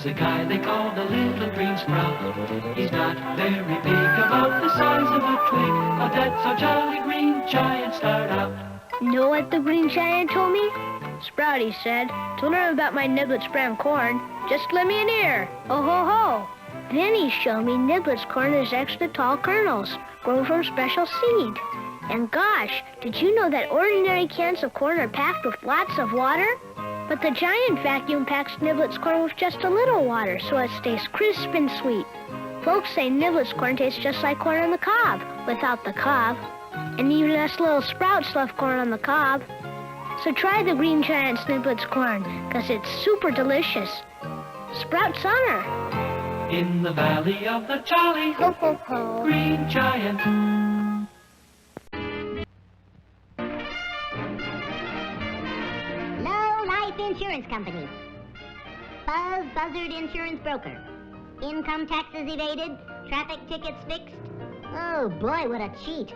lives a guy they call the little green sprout. He's not very big, about the size of a twig, but that's how Jolly Green Giant start out. Know what the Green Giant told me? Sprouty said, to learn about my Niblets brand corn, just lend me an ear. Oh ho ho! Then he showed me Niblets corn is extra tall kernels, grown from special seed. And gosh, did you know that ordinary cans of corn are packed with lots of water? But the Giant vacuum packs Niblets corn with just a little water, so it stays crisp and sweet. Folks say Niblets corn tastes just like corn on the cob, without the cob. And even us little sprouts love corn on the cob. So try the Green Giant's Niblets corn, 'cause it's super delicious. Sprouts honor. In the valley of the Jolly Ho ho ho. Green Giant. Low Life Insurance Company. Buzz Buzzard Insurance Broker. Income taxes evaded, traffic tickets fixed. Oh boy, what a cheat.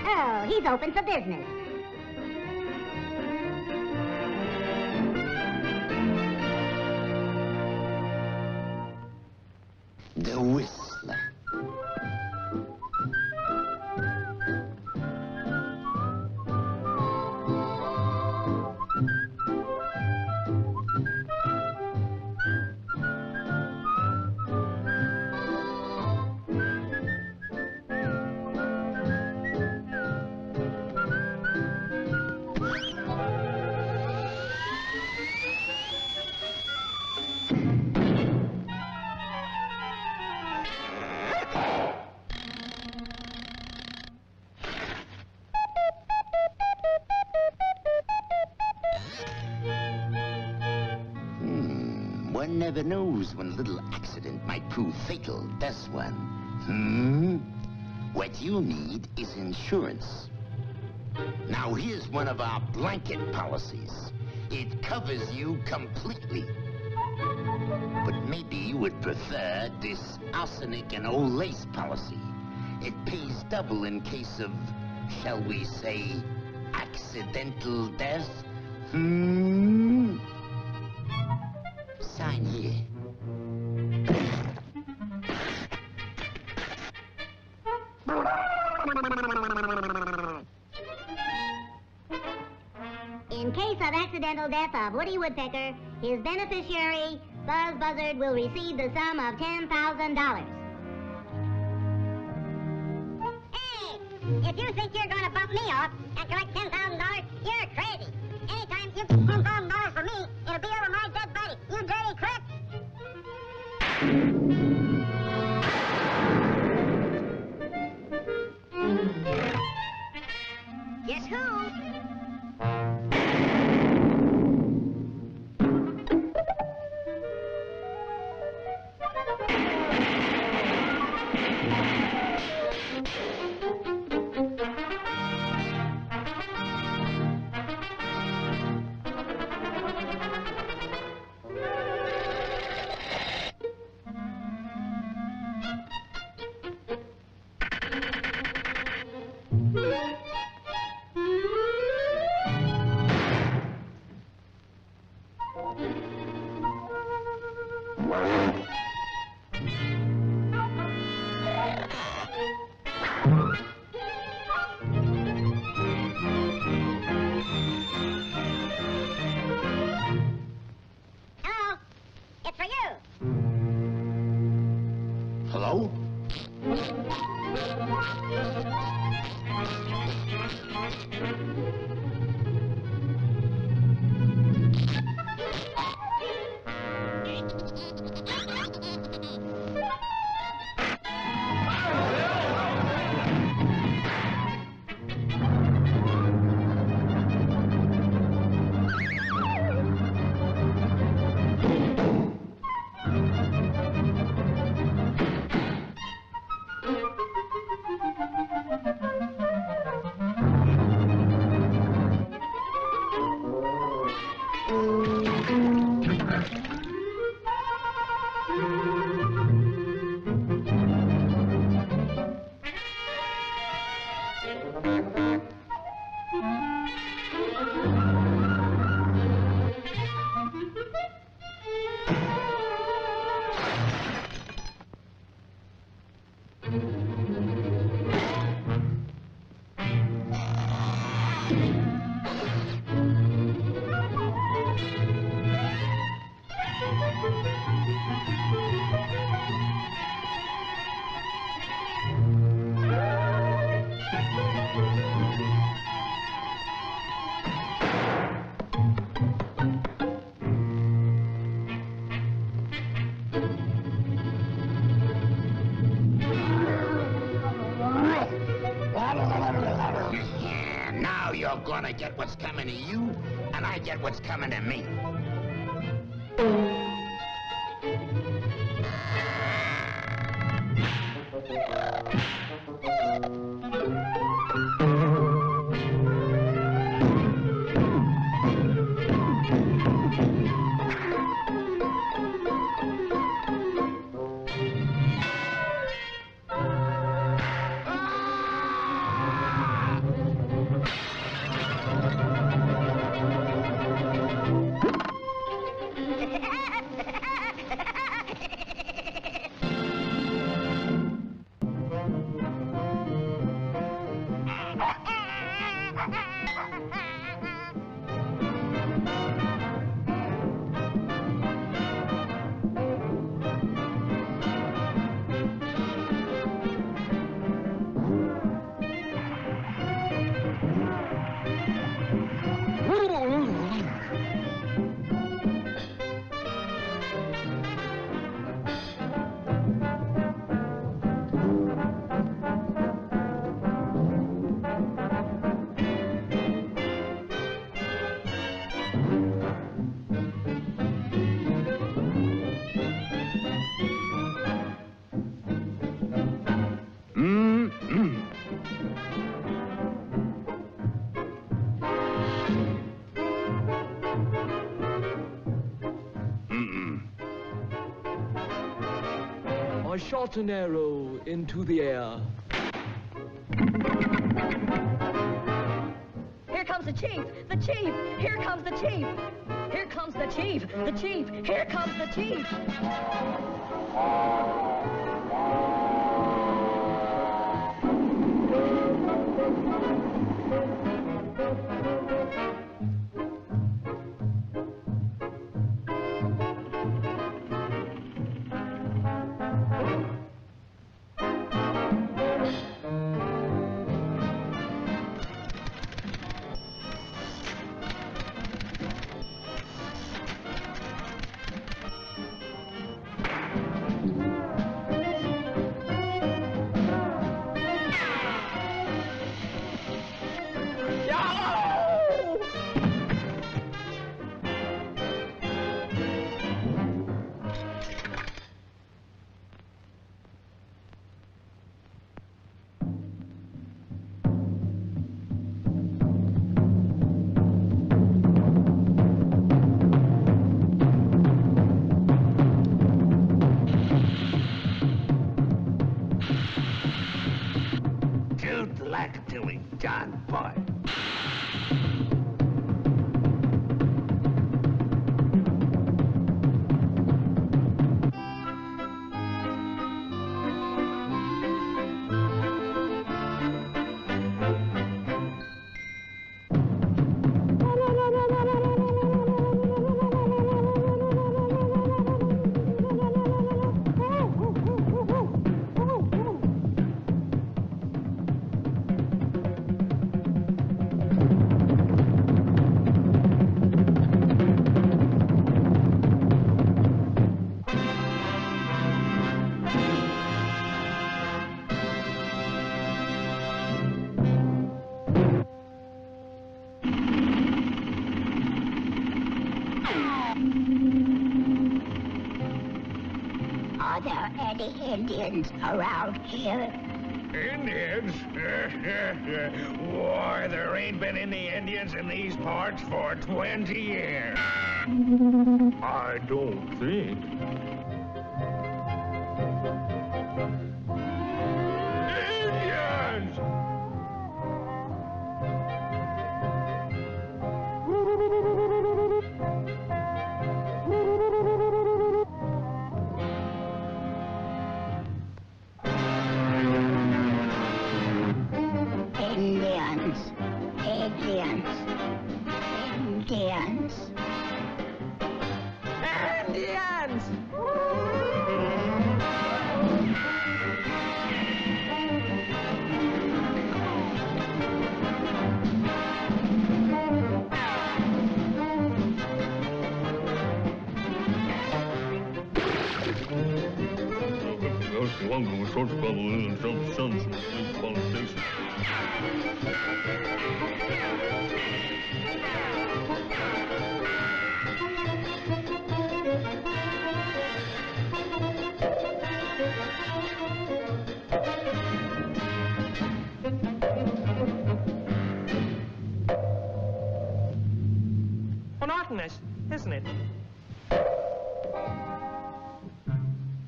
Oh, he's open for business. The Whistler. One never knows when a little accident might prove fatal, does one? What you need is insurance. Now here's one of our blanket policies. It covers you completely. But maybe you would prefer this arsenic and old lace policy. It pays double in case of, shall we say, accidental death? Sign here. In case of accidental death of Woody Woodpecker, his beneficiary, Buzz Buzzard, will receive the sum of $10,000. Hey! If you think you're gonna bump me off and collect $10,000, you're crazy. Anytime you get $10,000 from me, it'll be over my dead body, you dirty crook! Guess who? Hello? It's for you. Hello? Now you're gonna get what's coming to you, and I get what's coming to me. I shot an arrow into the air. Here comes the chief! The chief! Here comes the chief! Here comes the chief! The chief! Here comes the chief! John Boy. Are there any Indians around here? Indians? Why, there ain't been any Indians in these parts for 20 years. I don't think. Indians! Indians. Indians. Indians. Indians! friends. Monotonous, isn't it?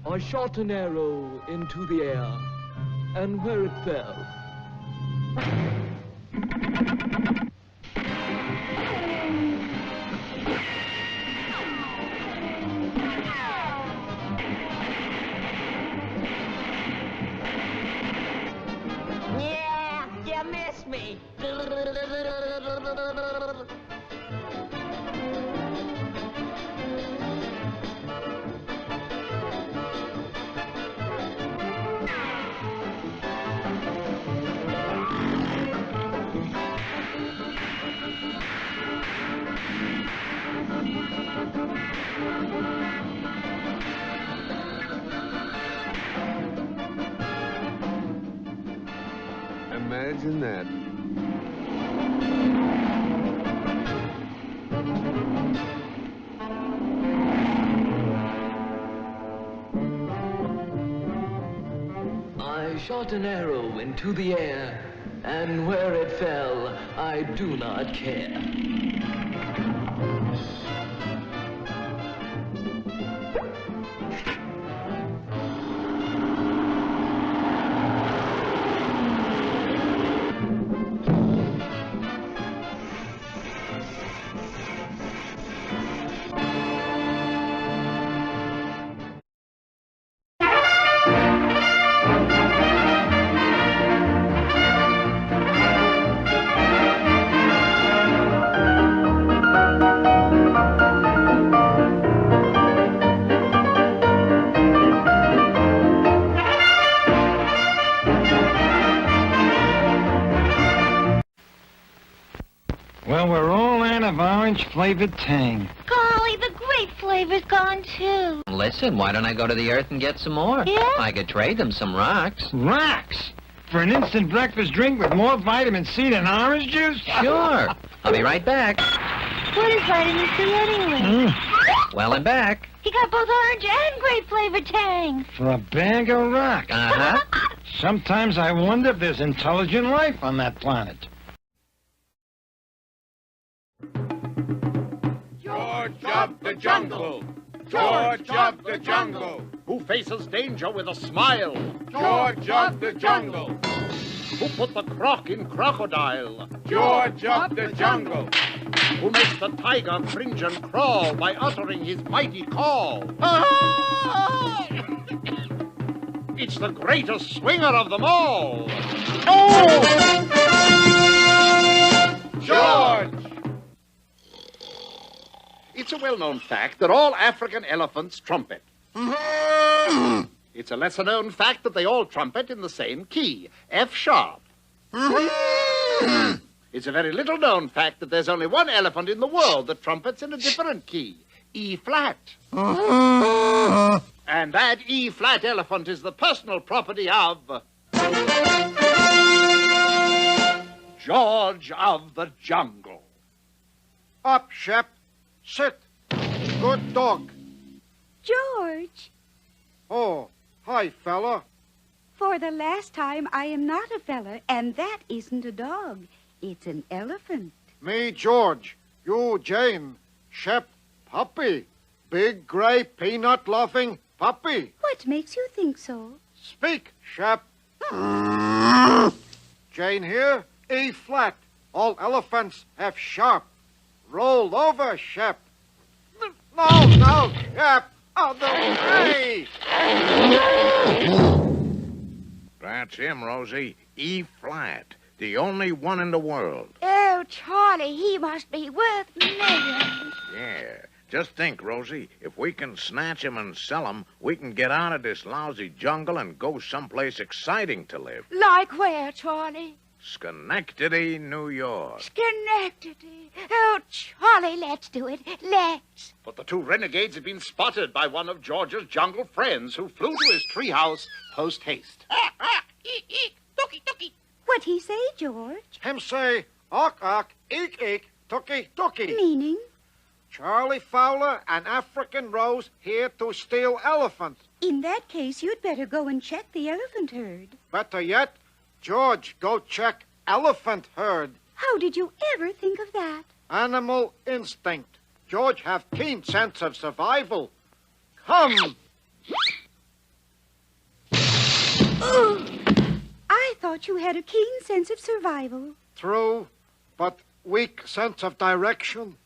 I shot an arrow into the air, and where it fell, Yeah, you missed me. Imagine that. I shot an arrow into the air, and where it fell, I do not care. Well, we're all out of orange-flavored Tang. Golly, the grape flavor's gone too. Listen, why don't I go to the earth and get some more? Yeah? I could trade them some rocks. Rocks? For an instant breakfast drink with more vitamin C than orange juice? Sure. I'll be right back. What is vitamin C anyway? Well, I'm back. He got both orange and grape flavored Tang. For a bag of rocks. Uh-huh. Sometimes I wonder if there's intelligent life on that planet. George of the Jungle! George of the Jungle! Who faces danger with a smile? George of the Jungle! Who put the croc in crocodile? George of the Jungle! Who makes the tiger cringe and crawl by uttering his mighty call? It's the greatest swinger of them all! Oh! George! It's a well-known fact that all African elephants trumpet. It's a lesser-known fact that they all trumpet in the same key, F sharp. It's a very little-known fact that there's only one elephant in the world that trumpets in a different key, E flat. And that E flat elephant is the personal property of George of the Jungle. Up, Shep. Sit. Good dog. George, Oh, hi, fella. for the last time, I am not a fella, and that isn't a dog. It's an elephant. Me, George. You, Jane. Shep, puppy. Big, gray, peanut-loving puppy. What makes you think so? Speak, Shep. Jane here, E flat. All elephants have sharp. Roll over, Shep. No, Shep. Other way. That's him, Rosie. E flat. The only one in the world. Oh, Charlie, he must be worth millions. Yeah. Just think, Rosie, if we can snatch him and sell him, we can get out of this lousy jungle and go someplace exciting to live. Like where, Charlie? Schenectady, New York. Schenectady. Oh, Charlie, let's do it. Let's. But the two renegades have been spotted by one of George's jungle friends who flew to his treehouse post-haste. What'd he say, George? Him say, "Awk, eek, eek, tookie." Meaning? Charlie Fowler and African Rose here to steal elephants. In that case, you'd better go and check the elephant herd. Better yet, George, go check elephant herd. How did you ever think of that? Animal instinct. George have keen sense of survival. Come. I thought you had a keen sense of survival. True, but weak sense of direction.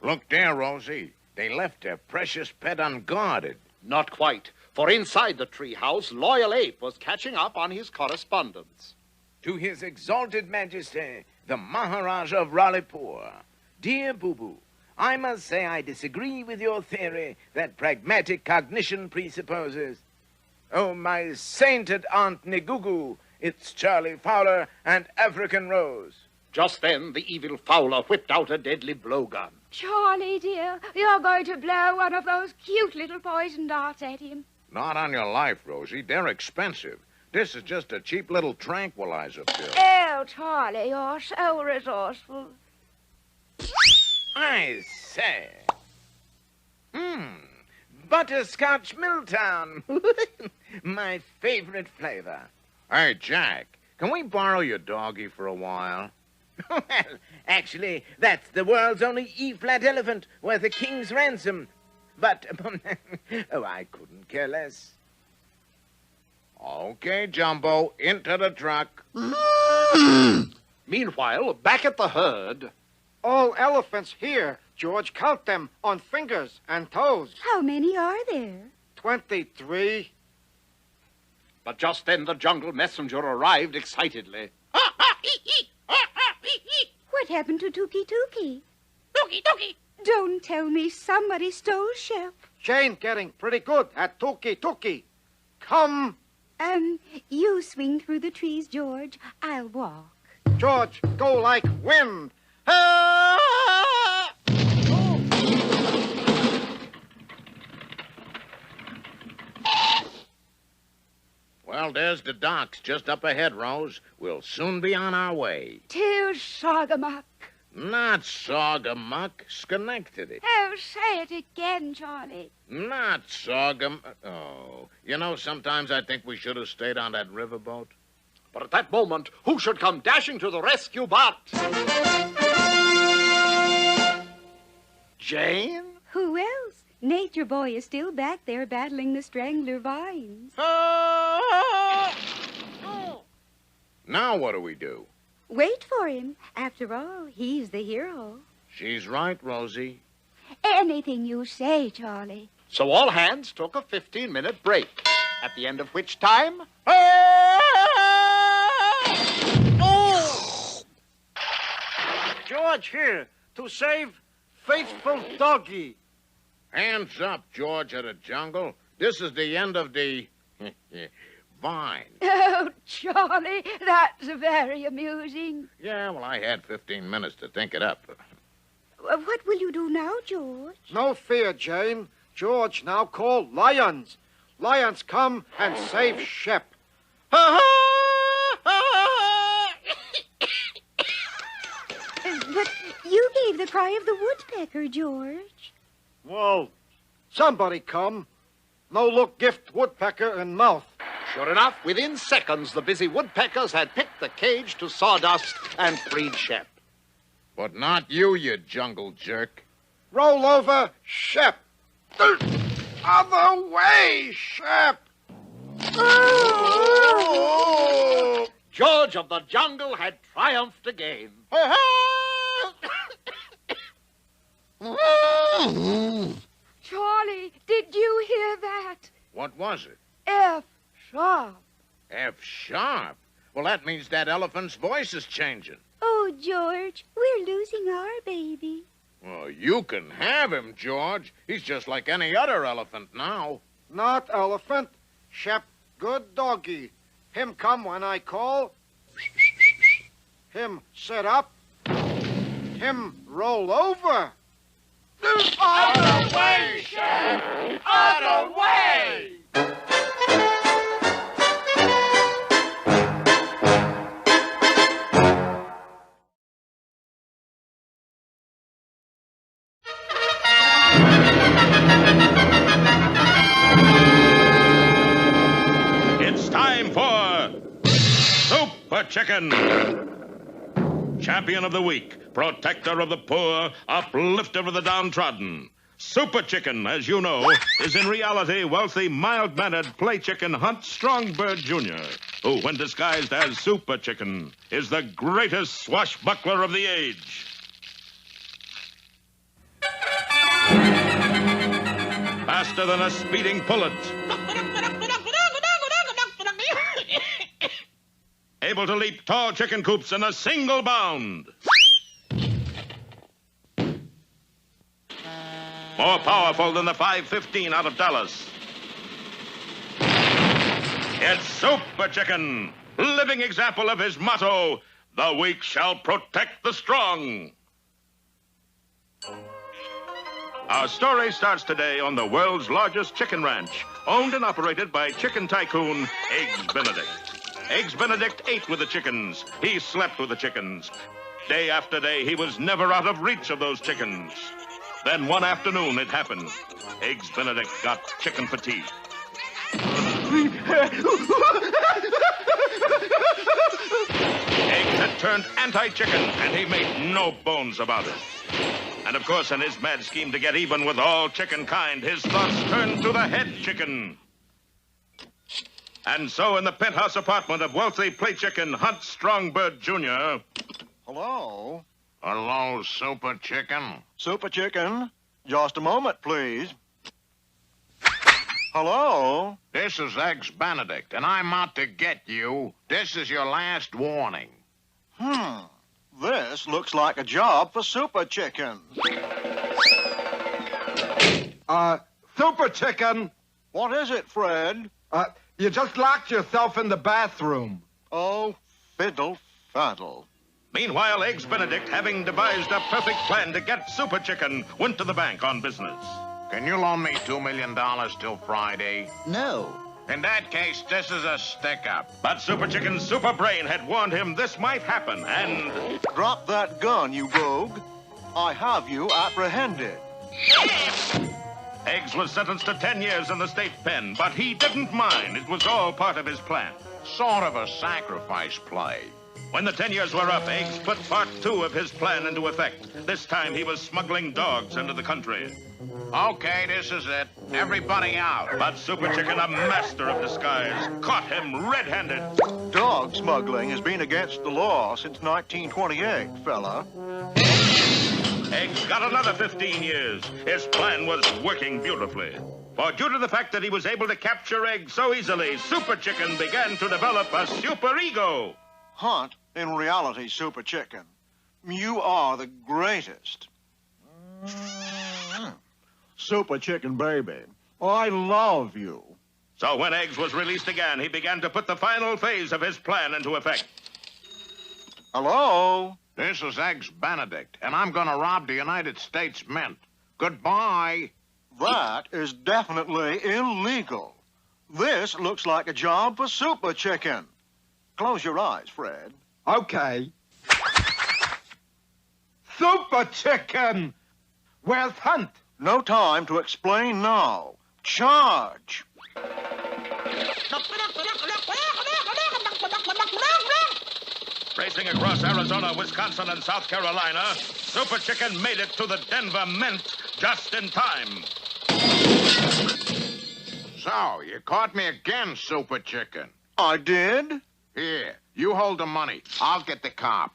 Look there, Rosie. They left their precious pet unguarded. Not quite, for inside the treehouse, Loyal Ape was catching up on his correspondence. To His Exalted Majesty, the Maharaja of Ralipur. Dear Boo-Boo, I must say I disagree with your theory that pragmatic cognition presupposes. Oh, my sainted Aunt Nigugu, it's Charlie Fowler and African Rose. Just then, the evil Fowler whipped out a deadly blowgun. Charlie, dear, you're going to blow one of those cute little poison darts at him. Not on your life, Rosie. They're expensive. This is just a cheap little tranquilizer pill. Oh, Charlie, you're so resourceful. I say. Butterscotch Milltown. My favorite flavor. Hey, Jack, can we borrow your doggy for a while? Well, actually, that's the world's only E-flat elephant worth a king's ransom. But, oh, I couldn't care less. Okay, Jumbo, into the truck. Meanwhile, back at the herd... All elephants here. George, count them on fingers and toes. How many are there? 23. But just then the jungle messenger arrived excitedly. What happened to Tookie Tookie? Tookie! Don't tell me somebody stole Shep. Jane getting pretty good at Tookie. Come. You swing through the trees, George. I'll walk. George, go like wind. Well, there's the docks just up ahead, Rose. We'll soon be on our way. To Saugamuck. Not Saugamuck, Schenectady. Oh, say it again, Charlie. Not Saugamuck. Oh, you know, sometimes I think we should have stayed on that riverboat. But at that moment, who should come dashing to the rescue but... Jane? Who else? Nature Boy is still back there battling the strangler vines. Now what do we do? Wait for him. After all, he's the hero. She's right, Rosie. Anything you say, Charlie. So all hands took a 15-minute break, at the end of which time... George here to save faithful doggy. Hands up, George of the Jungle. This is the end of the vine. Oh, Charlie, that's very amusing. Yeah, well, I had 15 minutes to think it up. What will you do now, George? No fear, Jane. George now call lions. Lions come and save Shep. But you gave the cry of the woodpecker, George. Well, somebody come. No look gift woodpecker in mouth. Sure enough, within seconds, the busy woodpeckers had picked the cage to sawdust and freed Shep. But not you, you jungle jerk. Roll over, Shep. Other way, Shep. George of the Jungle had triumphed again. Charlie, did you hear that? What was it? F-sharp. F-sharp? Well, that means that elephant's voice is changing. Oh, George, we're losing our baby. Well, you can have him, George. He's just like any other elephant now. Not elephant. Shep, good doggy. Him come when I call. Him sit up. Him roll over. Out of the way, Shep! Out of the way! It's time for Super Chicken. Champion of the weak, protector of the poor, uplifter of the downtrodden. Super Chicken, as you know, is in reality wealthy, mild-mannered play chicken Hunt Strongbird Jr., who, when disguised as Super Chicken, is the greatest swashbuckler of the age. Faster than a speeding pullet. Able to leap tall chicken coops in a single bound. More powerful than the 515 out of Dallas. It's Super Chicken, living example of his motto, the weak shall protect the strong. Our story starts today on the world's largest chicken ranch, owned and operated by chicken tycoon Eggs Benedict. Eggs Benedict ate with the chickens. He slept with the chickens. Day after day, he was never out of reach of those chickens. Then one afternoon, it happened. Eggs Benedict got chicken fatigue. Eggs had turned anti-chicken, and he made no bones about it. And of course, in his mad scheme to get even with all chicken kind, his thoughts turned to the head chicken. And so in the penthouse apartment of wealthy play chicken Hunt Strongbird Jr. Hello? Hello, Super Chicken. Super Chicken? Just a moment, please. Hello? This is Eggs Benedict, and I'm out to get you. This is your last warning. This looks like a job for Super Chicken. Super Chicken. What is it, Fred? You just locked yourself in the bathroom. Oh, fiddle faddle. Meanwhile, Eggs Benedict, having devised a perfect plan to get Super Chicken, went to the bank on business. Can you loan me $2 million till Friday? No. In that case, this is a stick-up. But Super Chicken's super brain had warned him this might happen, and... Drop that gun, you rogue. I have you apprehended. Eggs was sentenced to 10 years in the state pen, but he didn't mind. It was all part of his plan. Sort of a sacrifice play. When the 10 years were up, Eggs put part 2 of his plan into effect. This time he was smuggling dogs into the country. Okay, this is it. Everybody out. But Super Chicken, a master of disguise, caught him red-handed. Dog smuggling has been against the law since 1928, fella. Eggs got another 15 years. His plan was working beautifully. For due to the fact that he was able to capture Eggs so easily, Super Chicken began to develop a super ego. Hunt, in reality, Super Chicken, you are the greatest. Super Chicken, baby, I love you. So when Eggs was released again, he began to put the final phase of his plan into effect. Hello? This is Eggs Benedict, and I'm going to rob the United States Mint. Goodbye. That is definitely illegal. This looks like a job for Super Chicken. Close your eyes, Fred. Okay. Super Chicken! Where's Hunt? No time to explain now. Charge! Racing across Arizona, Wisconsin, and South Carolina, Super Chicken made it to the Denver Mint just in time. So, you caught me again, Super Chicken. I did? Here, you hold the money. I'll get the cop.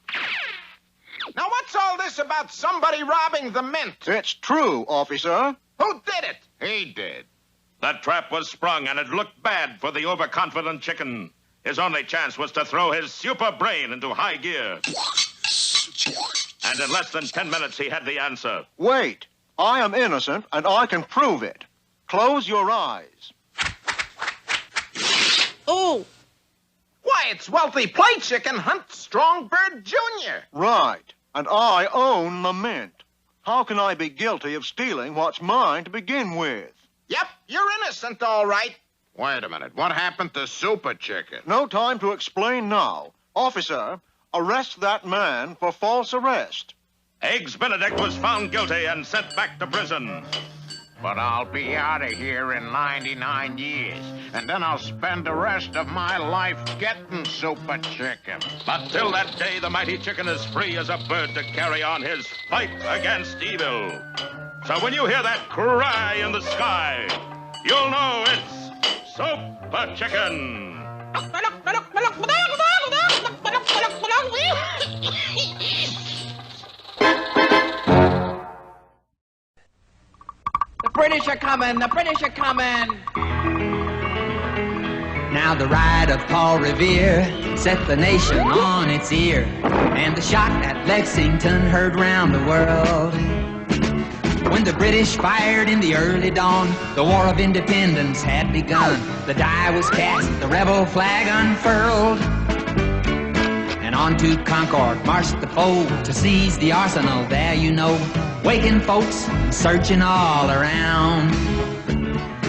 Now, what's all this about somebody robbing the mint? It's true, officer. Who did it? He did. The trap was sprung, and it looked bad for the overconfident chicken. His only chance was to throw his super brain into high gear. And in less than 10 minutes, he had the answer. Wait. I am innocent, and I can prove it. Close your eyes. Oh! Why, it's Wealthy Play Chicken Hunt Strongbird Jr. Right. And I own the mint. How can I be guilty of stealing what's mine to begin with? Yep, you're innocent, all right. Wait a minute. What happened to Super Chicken? No time to explain now. Officer, arrest that man for false arrest. Eggs Benedict was found guilty and sent back to prison. But I'll be out of here in 99 years, and then I'll spend the rest of my life getting Super Chicken. But till that day, the mighty chicken is free as a bird to carry on his fight against evil. So when you hear that cry in the sky, you'll know it's Super Chicken. The British are coming! The British are coming! Now the ride of Paul Revere set the nation on its ear, and the shot at Lexington heard round the world. When the British fired in the early dawn, the War of Independence had begun. The die was cast, the rebel flag unfurled, and on to Concord marched the foe to seize the arsenal there, you know, waking folks and searching all around.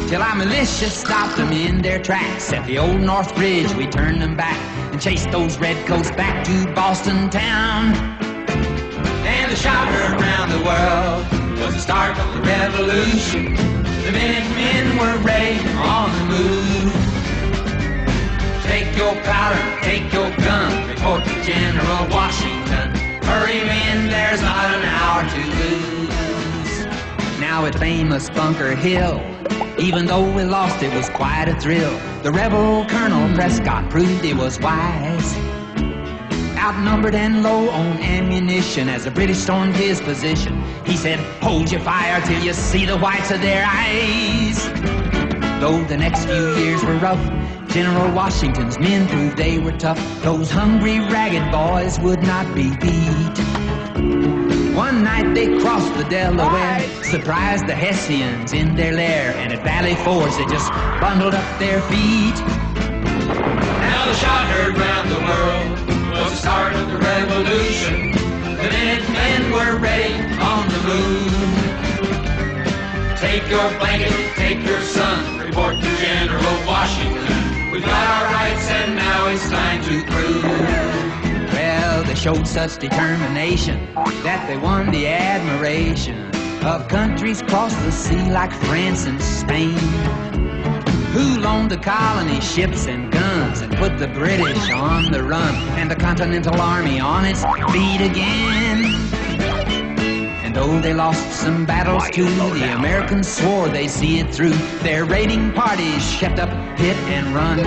Till our militia stopped them in their tracks. At the old North Bridge we turned them back and chased those redcoats back to Boston town. And the shout heard round the world was the start of the revolution. The Minutemen were ready on the move. Take your powder, take your gun, report to General Washington. Hurry men, there's not an hour to lose. Now at famous Bunker Hill, even though we lost, it was quite a thrill. The rebel Colonel Prescott proved he was wise. Outnumbered and low on ammunition as the British stormed his position, he said, hold your fire till you see the whites of their eyes. Though the next few years were rough, General Washington's men proved they were tough. Those hungry, ragged boys would not be beat. One night they crossed the Delaware, surprised the Hessians in their lair, and at Valley Forge they just bundled up their feet. Now the shout heard round the world was the start of the revolution. The Minutemen were ready on the move. Take your blanket, take your sun, report to General Washington. We've got our rights and now it's time to prove. Well, they showed such determination that they won the admiration of countries across the sea like France and Spain, who loaned the colony ships and guns and put the British on the run and the Continental Army on its feet again. And though they lost some battles too, the Americans swore they see it through. Their raiding parties kept up hit and run.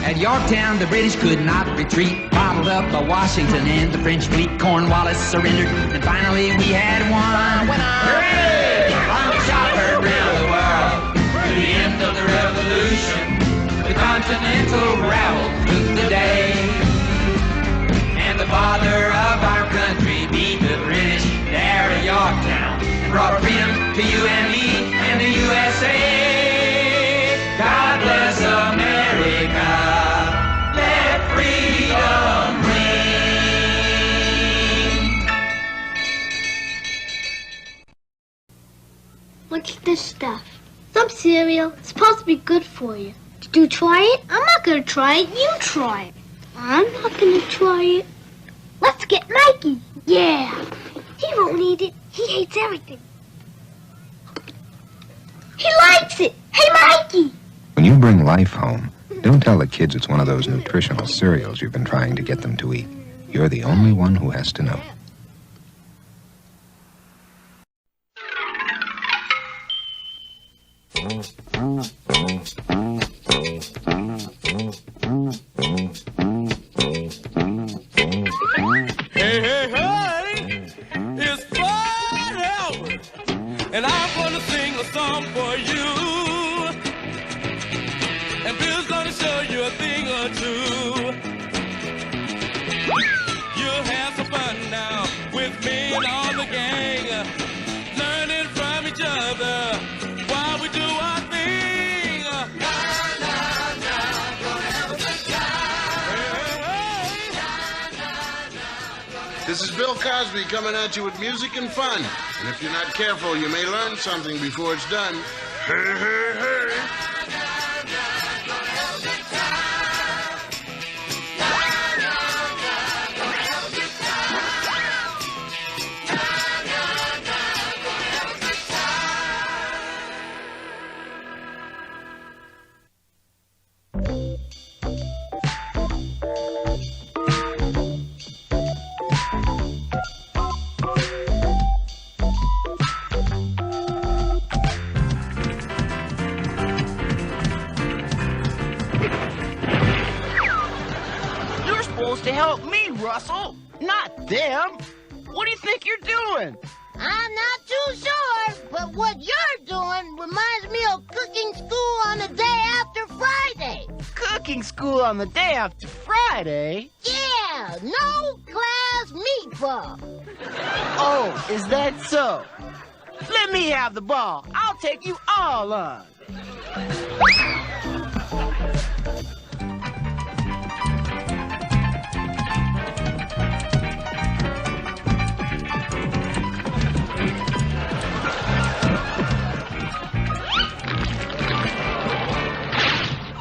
At Yorktown, the British could not retreat, bottled up by Washington and the French fleet. Cornwallis surrendered, and finally we had won. Hooray! The shout heard round the world to the end of the revolution. The Continental rabble took the day, and the father of our country beat the British there at Yorktown and brought freedom to you and me and the USA. God bless America. Let freedom ring. What's this stuff? Some cereal. It's supposed to be good for you. Did you try it? I'm not gonna try it. You try it. I'm not gonna try it. Let's get Mikey. Yeah. He won't eat it. He hates everything. He likes it. Hey, Mikey. When you bring life home, don't tell the kids it's one of those nutritional cereals you've been trying to get them to eat. You're the only one who has to know. Hey, hey, hey, it's Fred Howard, and I'm gonna sing a song for you. And Bill's gonna show you a thing or two. You'll have some fun now. This is Bill Cosby coming at you with music and fun. And if you're not careful, you may learn something before it's done. Hey, hey, hey. To help me, Russell, not them. What do you think you're doing? I'm not too sure, but what you're doing reminds me of cooking school on the day after Friday. Cooking school on the day after Friday? Yeah, no class meatball. Oh, is that so? Let me have the ball. I'll take you all on.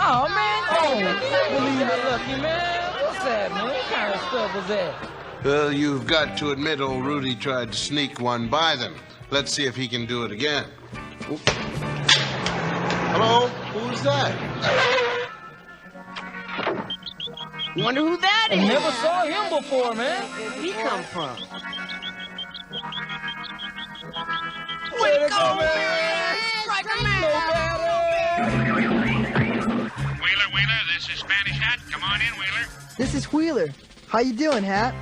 Oh, man. Oh, believe it, lucky, man. What's that, man? What kind of stuff was that? Well, you've got to admit old Rudy tried to sneak one by them. Let's see if he can do it again. Oop. Hello? Who's that? Wonder who that is. I never saw him before, man. Where'd he come from? Way to go, man! Strike a man! Wheeler, this is Spanish Hat. Come on in, Wheeler. This is Wheeler. How you doing, Hat?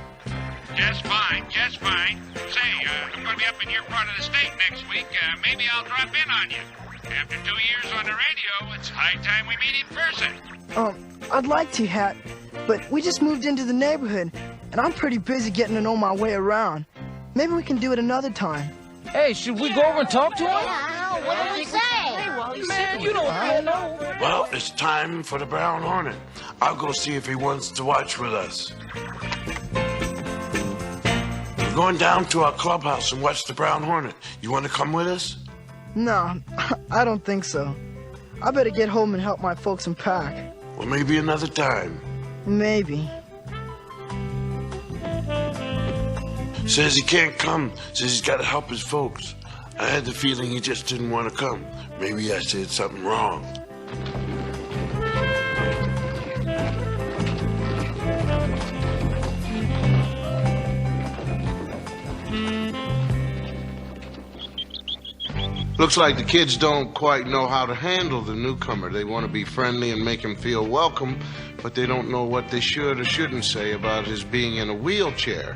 Just fine, just fine. Say, I'm going to be up in your part of the state next week. Maybe I'll drop in on you. After 2 years on the radio, it's high time we meet in person. I'd like to, Hat, but we just moved into the neighborhood, and I'm pretty busy getting to know my way around. Maybe we can do it another time. Hey, should we go over and talk to him? Yeah, what did he say? Man, you don't know. Well, it's time for the Brown Hornet. I'll go see if he wants to watch with us. We're going down to our clubhouse and watch the Brown Hornet. You want to come with us? No, I don't think so. I better get home and help my folks unpack. Well, maybe another time. Maybe. Says he can't come. Says he's got to help his folks. I had the feeling he just didn't want to come. Maybe I said something wrong. Looks like the kids don't quite know how to handle the newcomer. They want to be friendly and make him feel welcome, but they don't know what they should or shouldn't say about his being in a wheelchair.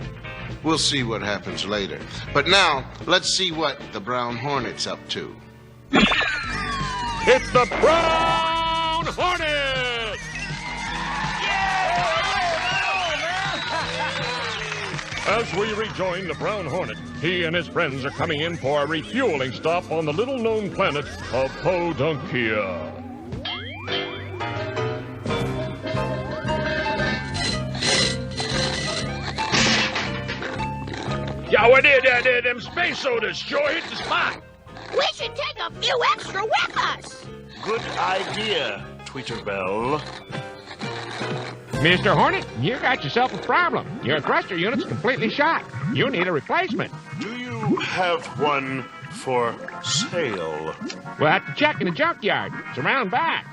We'll see what happens later. But now, let's see what the Brown Hornet's up to. It's the Brown Hornet! As we rejoin the Brown Hornet, he and his friends are coming in for a refueling stop on the little-known planet of Podunkia. Yeah, well, them space sodas sure hit the spot. We should take a few extra with us. Good idea, Tweeterbell. Mr. Hornet, you got yourself a problem. Your thruster unit's completely shot. You need a replacement. Do you have one for sale? We'll have to check in the junkyard. It's around back.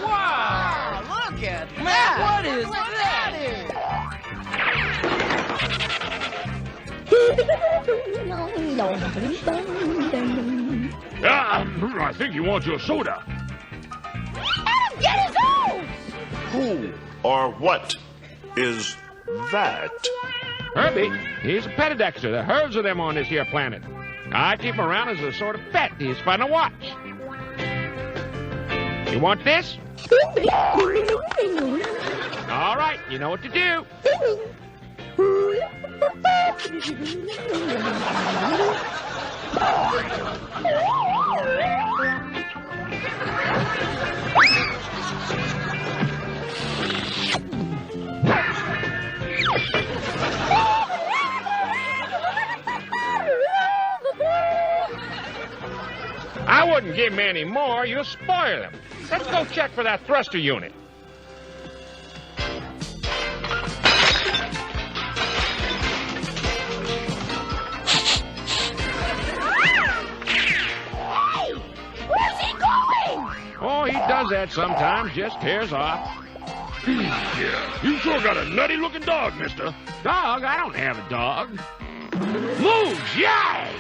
Wow, look at that. What is that? I think he wants your soda. Adam, get his own! Who or what is that? Herbie, he's a petadexter. There are herds of them on this here planet. I keep him around as a sort of pet. He's fun to watch. You want this? All right, you know what to do. I wouldn't give him any more. You'll spoil him. Let's go check for that thruster unit. Where's he going? Oh, he does that sometimes. Just tears off. Yeah, you sure got a nutty-looking dog, mister. Dog? I don't have a dog. Moves, yay!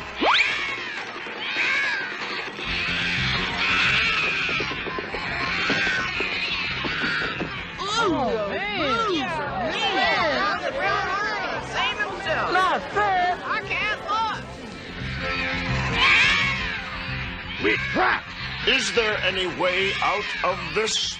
Oh, man. Save himself. Not fair. I can't look. We trapped. Is there any way out of this?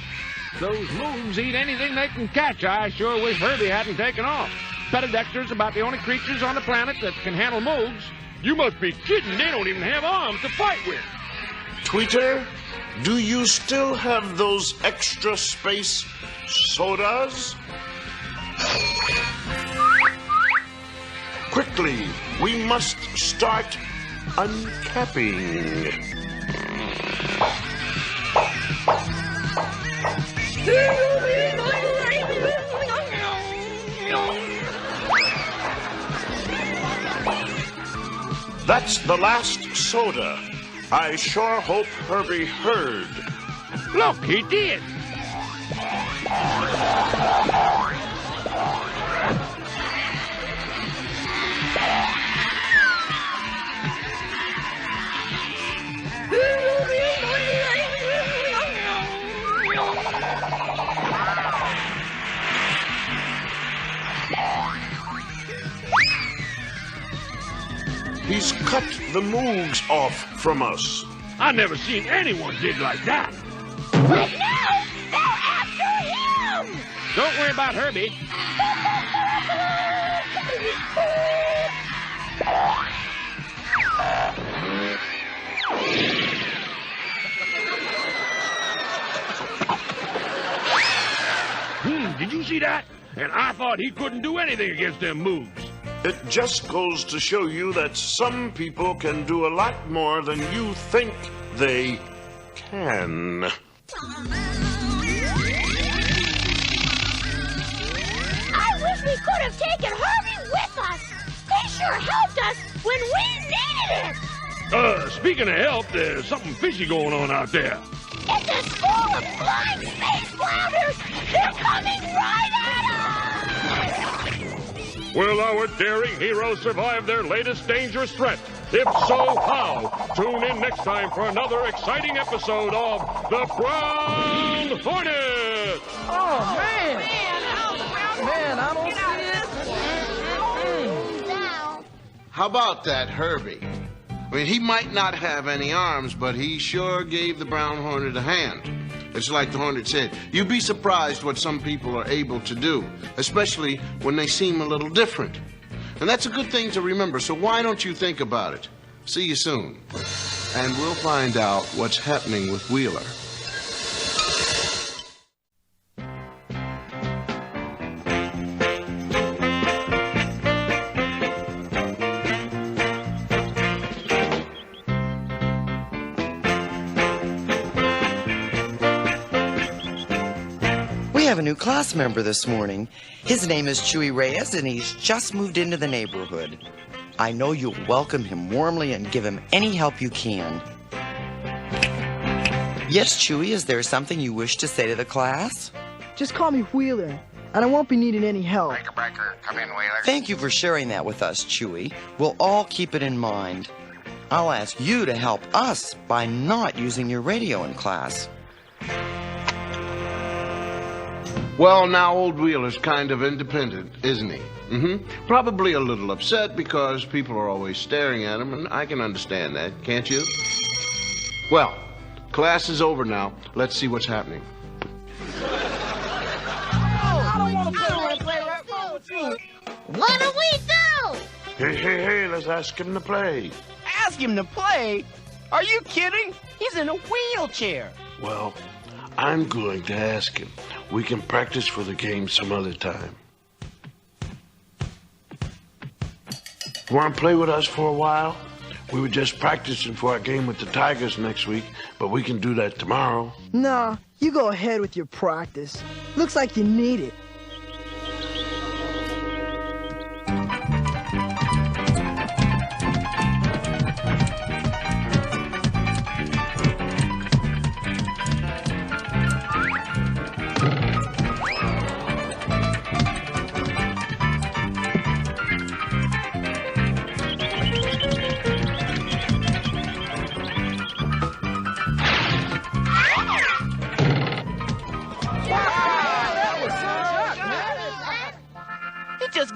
Those moves eat anything they can catch. I sure wish Herbie hadn't taken off. Petidexter's about the only creatures on the planet that can handle moves. You must be kidding. They don't even have arms to fight with. Tweeter, do you still have those extra space sodas? Quickly, we must start uncapping. That's the last soda. I sure hope Herbie heard. Look, he did. He's cut the Moogs off from us. I never seen anyone dig like that. But now, they're after him! Don't worry about Herbie. Did you see that? And I thought he couldn't do anything against them Moogs. It just goes to show you that some people can do a lot more than you think they can. I wish we could have taken Herbie with us. He sure helped us when we needed it. Speaking of help, there's something fishy going on out there. It's a school of flying space flounders. They're coming right at us. Will our daring heroes survive their latest dangerous threat? If so, how? Tune in next time for another exciting episode of The Brown Hornet! Oh, man. Man, I don't see it. How about that, Herbie? I mean, he might not have any arms, but he sure gave the Brown Hornet a hand. It's like the Hornet said, you'd be surprised what some people are able to do, especially when they seem a little different. And that's a good thing to remember, so why don't you think about it? See you soon. And we'll find out what's happening with Wheeler. We have a new class member this morning. His name is Chewy Reyes, and he's just moved into the neighborhood. I know you'll welcome him warmly and give him any help you can. Yes, Chewy, is there something you wish to say to the class? Just call me Wheeler, and I won't be needing any help. Breaker, come in, Wheeler. Thank you for sharing that with us, Chewy. We'll all keep it in mind. I'll ask you to help us by not using your radio in class. Well, now, old Wheeler's kind of independent, isn't he? Probably a little upset because people are always staring at him, and I can understand that, can't you? Well, class is over now. Let's see what's happening. I don't want to play right with you. What do we do? Hey, let's ask him to play. Ask him to play? Are you kidding? He's in a wheelchair. Well, I'm going to ask him. We can practice for the game some other time. Want to play with us for a while? We were just practicing for our game with the Tigers next week, but we can do that tomorrow. Nah, you go ahead with your practice. Looks like you need it.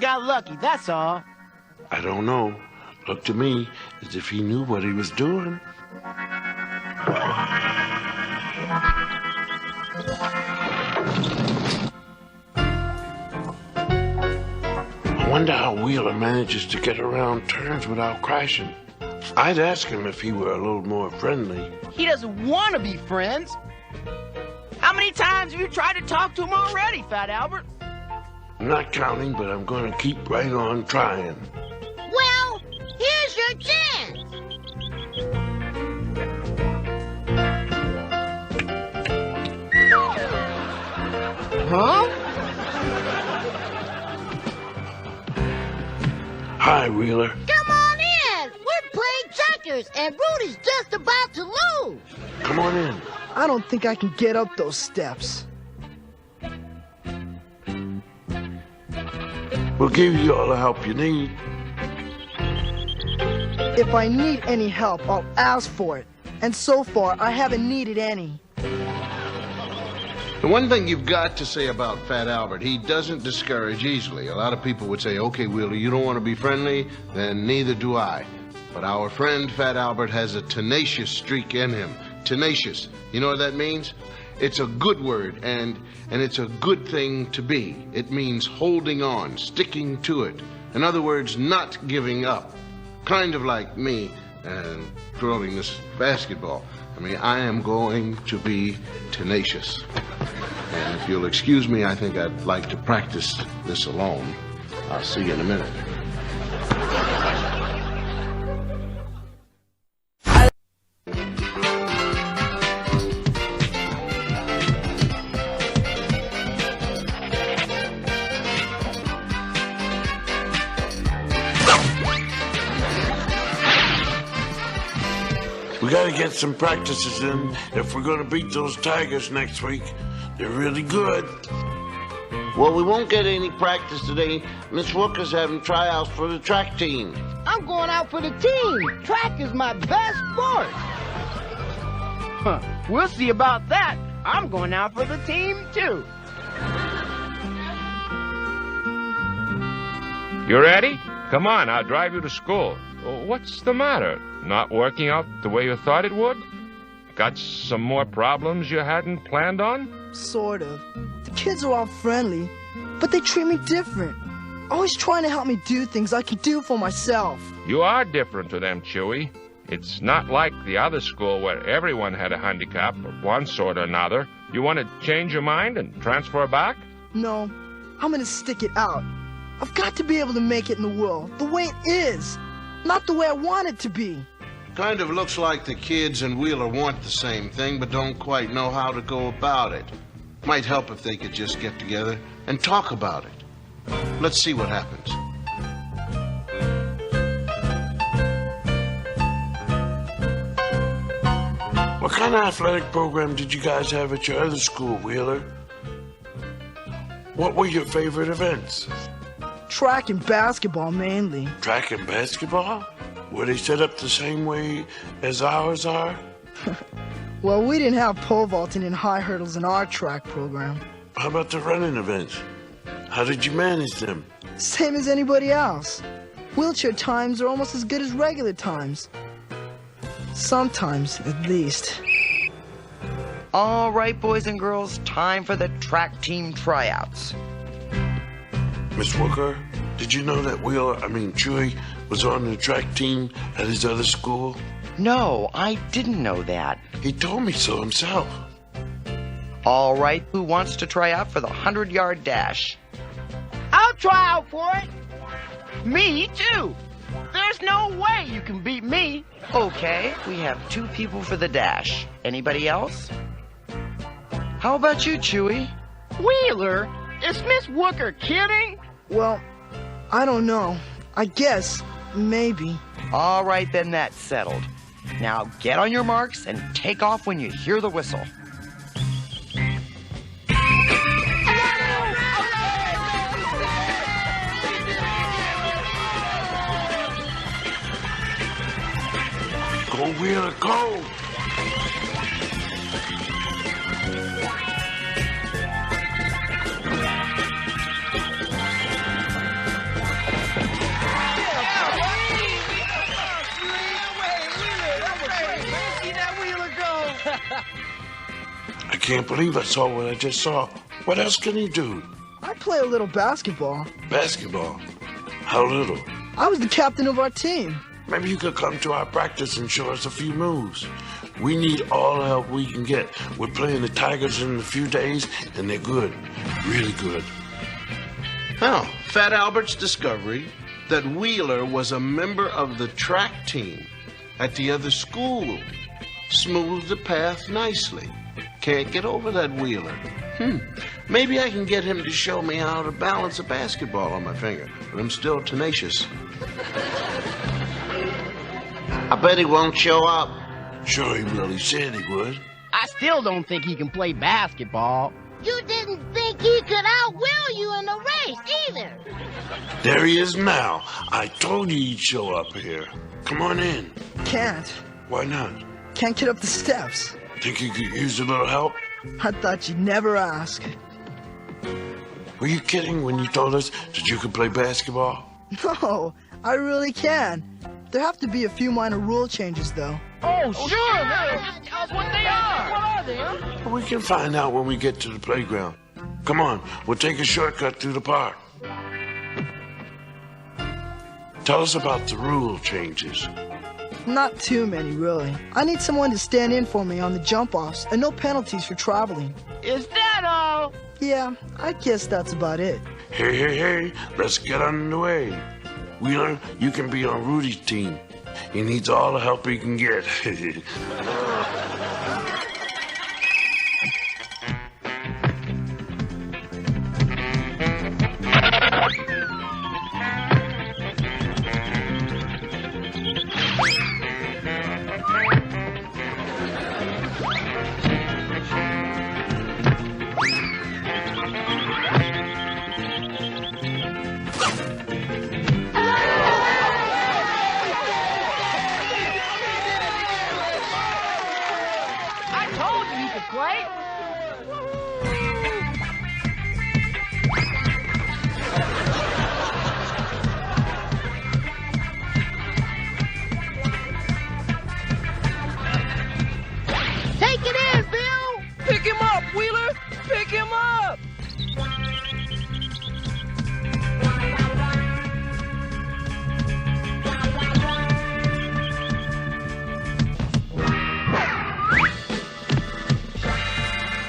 Got lucky, that's all. I don't know. Looked to me as if he knew what he was doing. I wonder how Wheeler manages to get around turns without crashing. I'd ask him if he were a little more friendly. He doesn't want to be friends. How many times have you tried to talk to him already, Fat Albert? I'm not counting, but I'm going to keep right on trying. Well, here's your chance. Huh? Hi, Wheeler. Come on in. We're playing checkers, and Rudy's just about to lose. Come on in. I don't think I can get up those steps. We'll give you all the help you need. If I need any help, I'll ask for it. And so far, I haven't needed any. The one thing you've got to say about Fat Albert, he doesn't discourage easily. A lot of people would say, okay, Wheeler, you don't want to be friendly, then neither do I. But our friend Fat Albert has a tenacious streak in him. Tenacious. You know what that means? It's a good word, and it's a good thing to be. It means holding on, sticking to it. In other words, not giving up. Kind of like me and throwing this basketball. I mean, I am going to be tenacious. And if you'll excuse me, I think I'd like to practice this alone. I'll see you in a minute. We gotta get some practices in if we're gonna beat those Tigers next week. They're really good. Well, we won't get any practice today. Miss Walker's having tryouts for the track team. I'm going out for the team. Track is my best sport. Huh. We'll see about that. I'm going out for the team, too. You ready? Come on, I'll drive you to school. Oh, what's the matter? Not working out the way you thought it would? Got some more problems you hadn't planned on? Sort of. The kids are all friendly, but they treat me different. Always trying to help me do things I can do for myself. You are different to them, Chewy. It's not like the other school where everyone had a handicap of one sort or another. You want to change your mind and transfer back? No, I'm gonna stick it out. I've got to be able to make it in the world the way it is, not the way I want it to be. Kind of looks like the kids and Wheeler want the same thing, but don't quite know how to go about it. Might help if they could just get together and talk about it. Let's see what happens. What kind of athletic program did you guys have at your other school, Wheeler? What were your favorite events? Track and basketball, mainly. Track and basketball? Were they set up the same way as ours are? Well, we didn't have pole vaulting and high hurdles in our track program. How about the running events? How did you manage them? Same as anybody else. Wheelchair times are almost as good as regular times. Sometimes, at least. All right, boys and girls, time for the track team tryouts. Miss Wooker, did you know that Chewy was on the track team at his other school? No, I didn't know that. He told me so himself. All right, who wants to try out for the 100-yard dash? I'll try out for it. Me too. There's no way you can beat me. Okay, we have 2 people for the dash. Anybody else? How about you, Chewy? Wheeler, is Miss Wooker kidding? Well, I don't know. I guess, maybe. All right, then that's settled. Now get on your marks and take off when you hear the whistle. Go, Wheeler, go! I can't believe I saw what I just saw. What else can he do? I play a little basketball. Basketball? How little? I was the captain of our team. Maybe you could come to our practice and show us a few moves. We need all the help we can get. We're playing the Tigers in a few days, and they're good. Really good. Now, Fat Albert's discovery that Wheeler was a member of the track team at the other school smoothed the path nicely. Can't get over that Wheeler. Maybe I can get him to show me how to balance a basketball on my finger, but I'm still tenacious. I bet he won't show up. Sure he will. He said he would. I still don't think he can play basketball. You didn't think he could outwill you in the race either. There he is now. I told you he'd show up here. Come on in. Can't. Why not? Can't get up the steps. Think you could use a little help? I thought you'd never ask. Were you kidding when you told us that you could play basketball? No, I really can. There have to be a few minor rule changes, though. Oh, sure. Tell us what they are. What are they? We can find out when we get to the playground. Come on, we'll take a shortcut through the park. Tell us about the rule changes. Not too many, really. I need someone to stand in for me on the jump-offs, and no penalties for traveling. Is that all? Yeah, I guess that's about it. Hey, let's get underway. Wheeler, you can be on Rudy's team. He needs all the help he can get.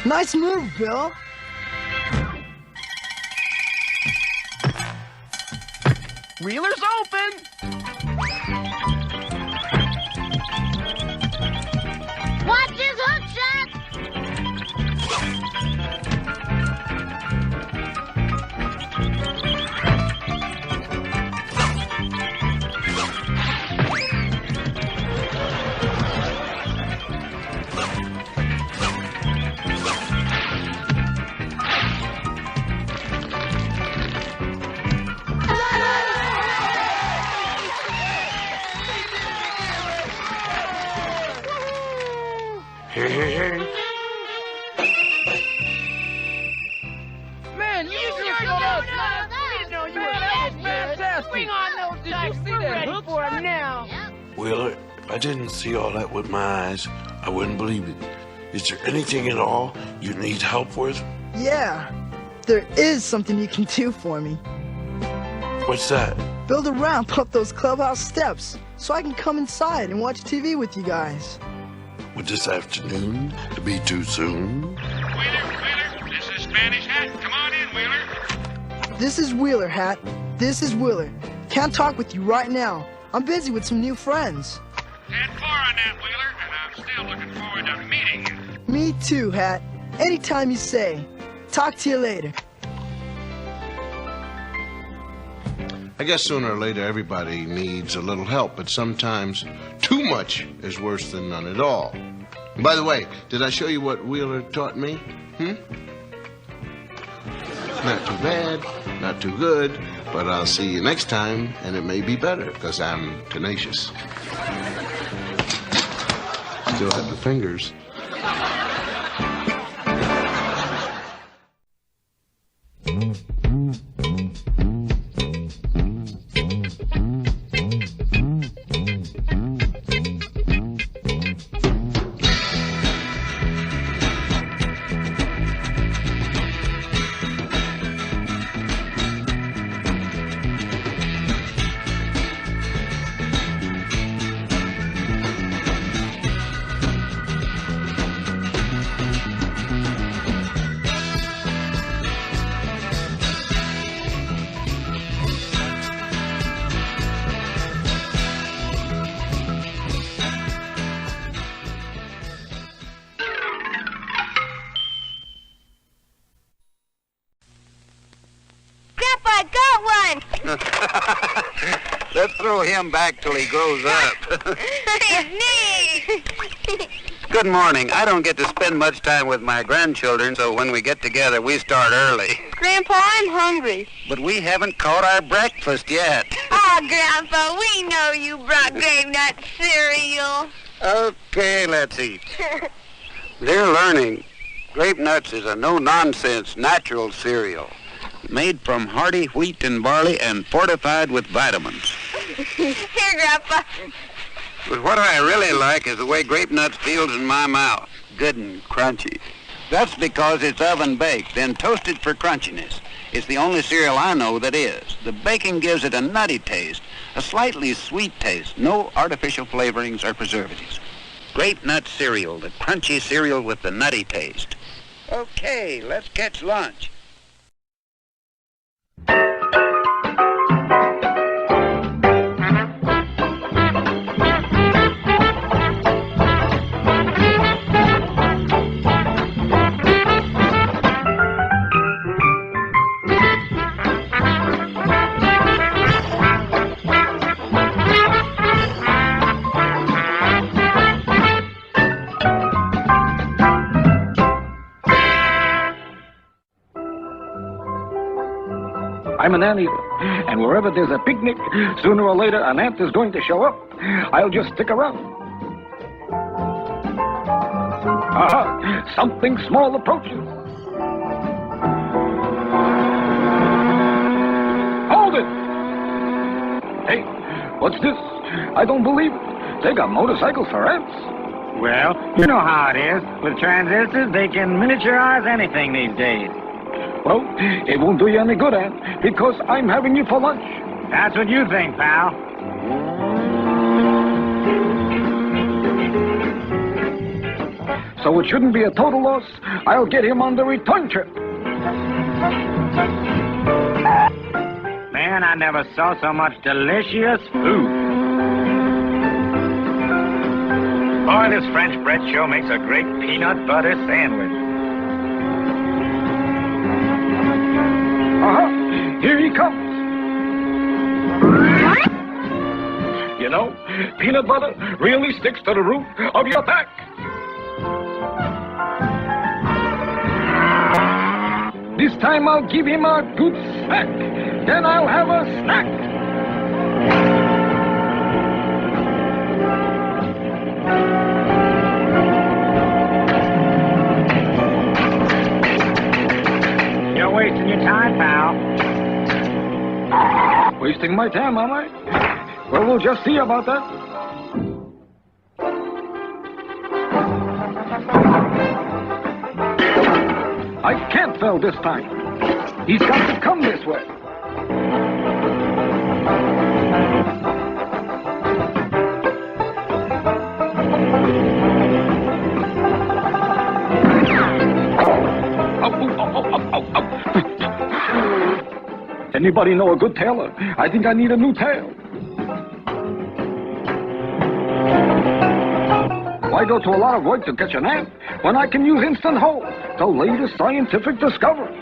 Nice move, Bill. Wheeler's open. Watch his hook shot. Hey. Man, you sure did that. We didn't know you were that good. Fantastic. Swing on those dice. Did you see We're that ready hook for shot? him now. Wheeler, if I didn't see all that with my eyes, I wouldn't believe it. Is there anything at all you need help with? Yeah, there is something you can do for me. What's that? Build a ramp up those clubhouse steps so I can come inside and watch TV with you guys. Would this afternoon be too soon? Wheeler, this is Spanish Hat. Come on in, Wheeler. This is Wheeler, Hat. This is Wheeler. Can't talk with you right now. I'm busy with some new friends. 10-4 on that, Wheeler, and I'm still looking forward to meeting you. Me too, Hat. Anytime you say. Talk to you later. I guess sooner or later everybody needs a little help, but sometimes too much is worse than none at all. And by the way, did I show you what Wheeler taught me? Not too bad, not too good, but I'll see you next time, and it may be better, because I'm tenacious. Still have the fingers. Let's throw him back till he grows up. Good morning. I don't get to spend much time with my grandchildren, so when we get together, we start early. Grandpa, I'm hungry. But we haven't caught our breakfast yet. Oh, Grandpa, we know you brought Grape Nut cereal. Okay, let's eat. They're learning. Grape Nuts is a no-nonsense natural cereal, made from hearty wheat and barley and fortified with vitamins. Here, Grandpa. But what I really like is the way Grape Nuts feels in my mouth. Good and crunchy. That's because it's oven-baked, then toasted for crunchiness. It's the only cereal I know that is. The baking gives it a nutty taste, a slightly sweet taste, no artificial flavorings or preservatives. Grape Nut cereal, the crunchy cereal with the nutty taste. Okay, let's catch lunch. I'm an anteater, and wherever there's a picnic, sooner or later an ant is going to show up. I'll just stick around. Aha! Something small approaches. Hold it! Hey, what's this? I don't believe it. They got motorcycles for ants. Well, you know how it is. With transistors, they can miniaturize anything these days. Well, it won't do you any good, Ant, because I'm having you for lunch. That's what you think, pal. So it shouldn't be a total loss. I'll get him on the return trip. Man, I never saw so much delicious food. Boy, this French bread sure makes a great peanut butter sandwich. Here he comes. You know, peanut butter really sticks to the roof of your back. This time I'll give him a good snack. Then I'll have a snack. You're wasting your time, pal. Wasting my time, am I? Well, we'll just see about that. I can't fail this time. He's got to come this way. Anybody know a good tailor? I think I need a new tail. Why go to a lot of work to catch an ant when I can use Instant Hold, the latest scientific discovery?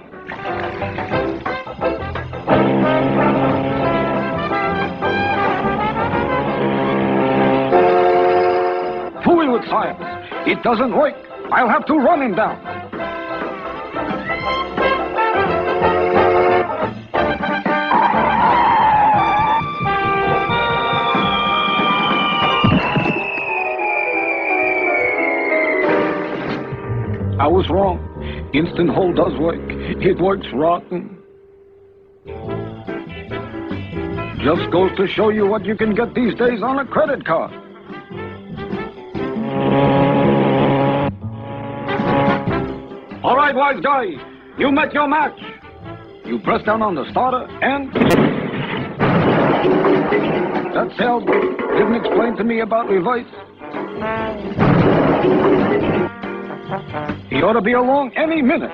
Fooling with science. It doesn't work. I'll have to run him down. I was wrong. Instant Hold does work. It works rotten. Just goes to show you what you can get these days on a credit card. All right, wise guy, you met your match. You press down on the starter and... That cell didn't explain to me about reverse. He ought to be along any minute.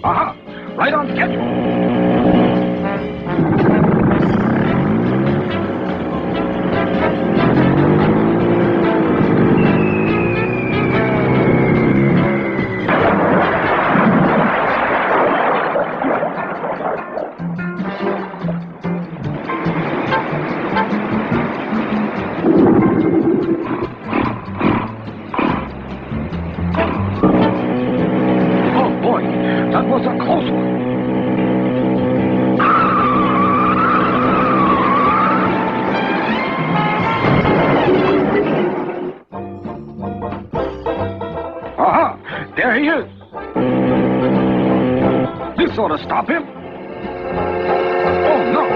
Aha! Right on schedule. That was a close one. Aha! There he is. This ought to stop him. Oh, no.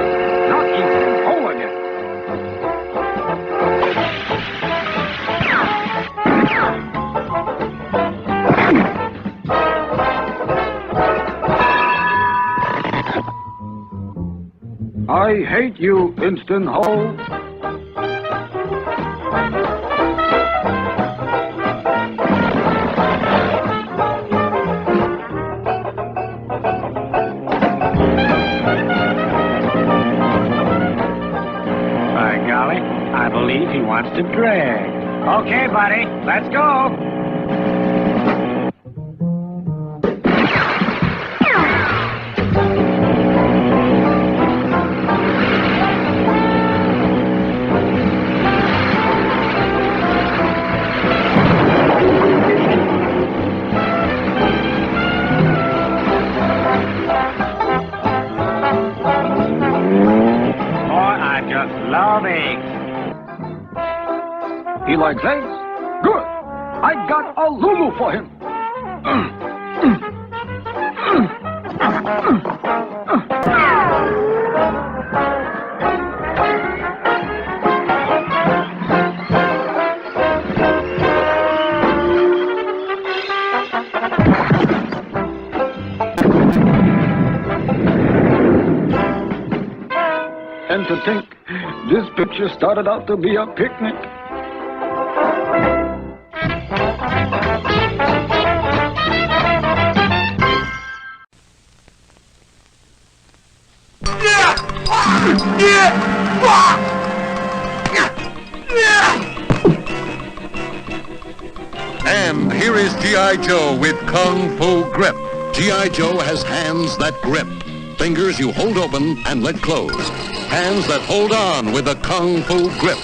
Not Instant Hold again. I hate you, Instant Hold. By golly, I believe he wants to drag. Okay, buddy, let's go. Love eggs. He likes eggs? Good. I got a Lulu for him. And to think, this picture started out to be a picnic. And here is G.I. Joe with Kung Fu Grip. G.I. Joe has hands that grip. Fingers you hold open and let close. Hands that hold on with a Kung Fu Grip.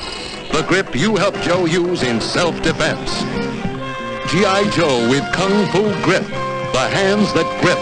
The grip you help Joe use in self-defense. G.I. Joe with Kung Fu Grip. The hands that grip.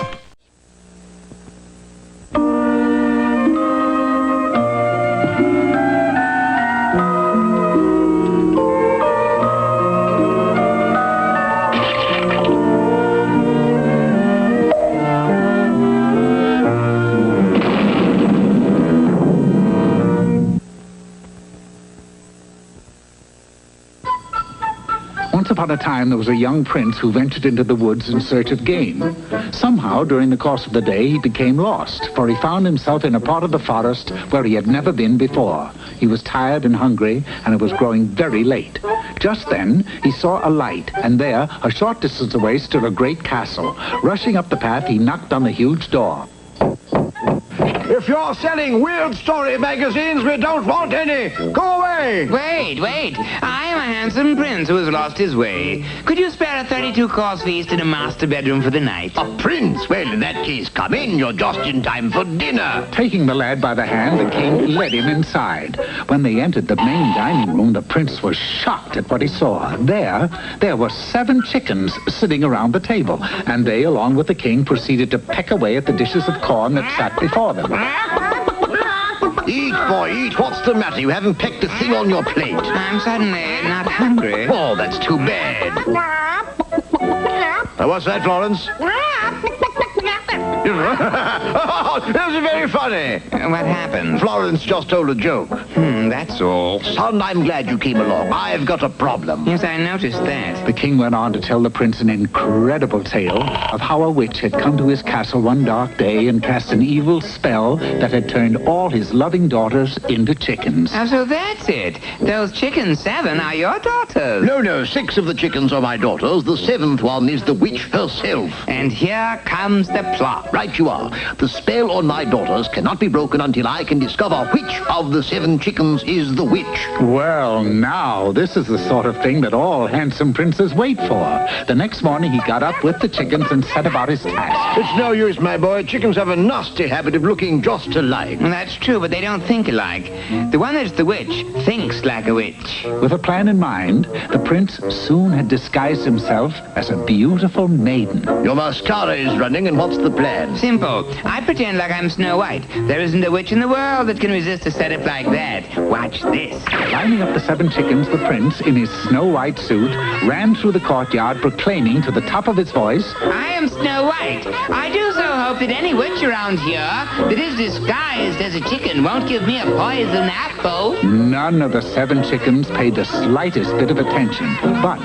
Once upon a time, there was a young prince who ventured into the woods in search of game. Somehow, during the course of the day, he became lost, for he found himself in a part of the forest where he had never been before. He was tired and hungry, and it was growing very late. Just then, he saw a light, and there, a short distance away, stood a great castle. Rushing up the path, he knocked on the huge door. that? If you're selling weird story magazines, we don't want any. Go away. Wait. I am a handsome prince who has lost his way. Could you spare a 32-course feast in a master bedroom for the night? A prince? Well, in that case, come in. You're just in time for dinner. Taking the lad by the hand, the king led him inside. When they entered the main dining room, the prince was shocked at what he saw. There were 7 chickens sitting around the table, and they, along with the king, proceeded to peck away at the dishes of corn that sat before them. Eat, boy, eat. What's the matter? You haven't pecked a thing on your plate. I'm suddenly not hungry. Oh, that's too bad. What's that, Florence? That was very funny. What happened? Florence just told a joke. That's all. Son, I'm glad you came along. I've got a problem. Yes, I noticed that. The king went on to tell the prince an incredible tale of how a witch had come to his castle one dark day and cast an evil spell that had turned all his loving daughters into chickens. Oh, so that's it. Those chickens 7 are your daughters. No, 6 of the chickens are my daughters. The 7th one is the witch herself. And here comes the plot. Right you are. The spell on my daughters cannot be broken until I can discover which of the 7 chickens is the witch. Well, now, this is the sort of thing that all handsome princes wait for. The next morning, he got up with the chickens and set about his task. It's no use, my boy. Chickens have a nasty habit of looking just alike. Well, that's true, but they don't think alike. The one that's the witch thinks like a witch. With a plan in mind, the prince soon had disguised himself as a beautiful maiden. Your mascara is running, and what's the plan? Simple. I pretend like I'm Snow White. There isn't a witch in the world that can resist a setup like that. Watch this. Lining up the 7 chickens, the prince, in his Snow White suit, ran through the courtyard proclaiming to the top of his voice, I am Snow White. I do so hope that any witch around here that is disguised as a chicken won't give me a poison apple. None of the 7 chickens paid the slightest bit of attention. But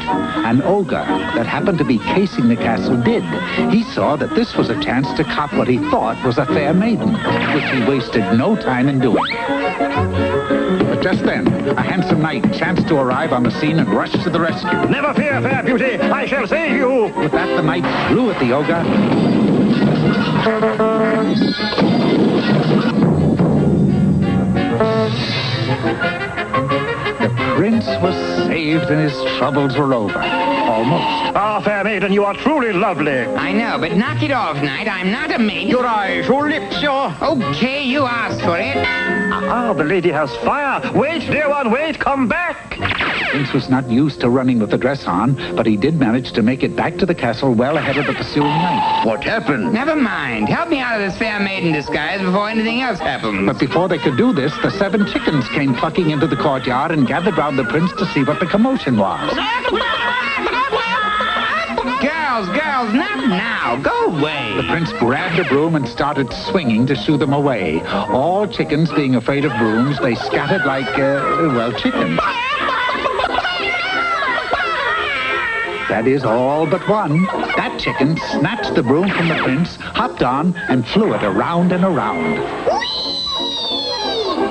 an ogre that happened to be casing the castle did. He saw that this was a chance to cop what he thought was a fair maiden, which he wasted no time in doing. But just then, a handsome knight chanced to arrive on the scene and rushed to the rescue. Never fear, fair beauty. I shall save you. With that, the knight flew at the ogre. The prince was saved and his troubles were over. Almost. Ah, fair maiden, you are truly lovely. I know, but knock it off, knight. I'm not a maiden. Your eyes, your lips, your... Okay, you asked for it. Ah, the lady has fire. Wait, dear one, wait, come back. The prince was not used to running with the dress on, but he did manage to make it back to the castle well ahead of the pursuing knight. What happened? Never mind. Help me out of this fair maiden disguise before anything else happens. But before they could do this, the 7 chickens came clucking into the courtyard and gathered round the prince to see what the commotion was. Girls, not now. Go away. The prince grabbed a broom and started swinging to shoo them away. All chickens being afraid of brooms, they scattered like, chickens. That is all but one. That chicken snatched the broom from the prince, hopped on, and flew it around and around.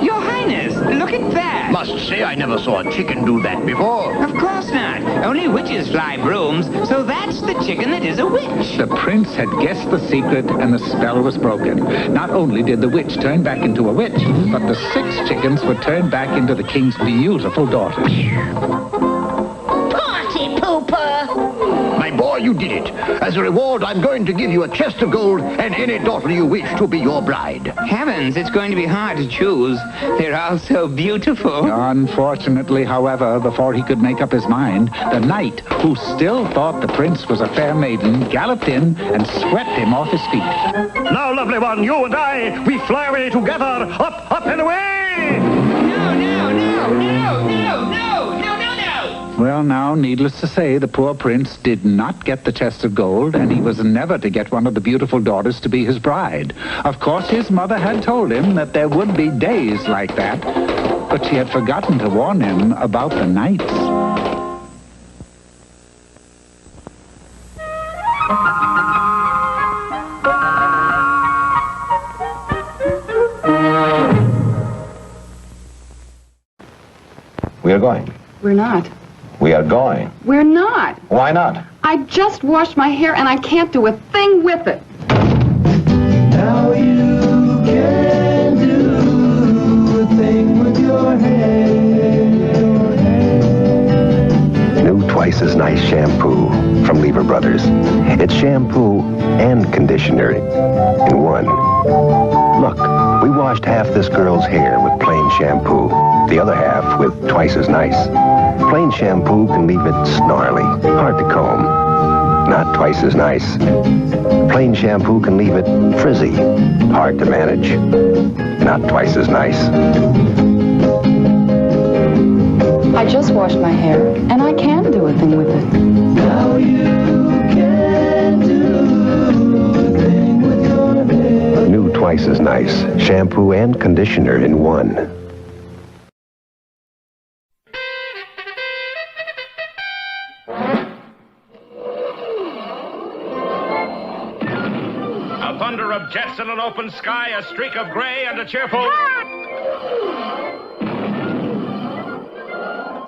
Your Highness, look at that. Must say I never saw a chicken do that before. Of course not. Only witches fly brooms, so that's the chicken that is a witch. The prince had guessed the secret, and the spell was broken. Not only did the witch turn back into a witch, but the 6 chickens were turned back into the king's beautiful daughters. Party pooper! My boy, you did it. As a reward, I'm going to give you a chest of gold and any daughter you wish to be your bride. Heavens, it's going to be hard to choose. They're all so beautiful. Unfortunately, however, before he could make up his mind, the knight, who still thought the prince was a fair maiden, galloped in and swept him off his feet. Now, lovely one, you and I, we fly away together, up and away! Well, now, needless to say, the poor prince did not get the chest of gold, and he was never to get one of the beautiful daughters to be his bride. Of course, his mother had told him that there would be days like that, but she had forgotten to warn him about the nights. We are going. We're not. We are going. We're not. Why not? I just washed my hair and I can't do a thing with it. Now you can Twice as Nice shampoo from Lever Brothers. It's shampoo and conditioner in one. Look, we washed half this girl's hair with plain shampoo, the other half with Twice as Nice. Plain shampoo can leave it snarly, hard to comb. Not Twice as Nice. Plain shampoo can leave it frizzy, hard to manage. Not Twice as Nice. I just washed my hair, and I can do a thing with it. Now you can do a thing with your hair. New Twice as Nice. Shampoo and conditioner in one. A thunder of jets in an open sky, a streak of gray, and a cheerful...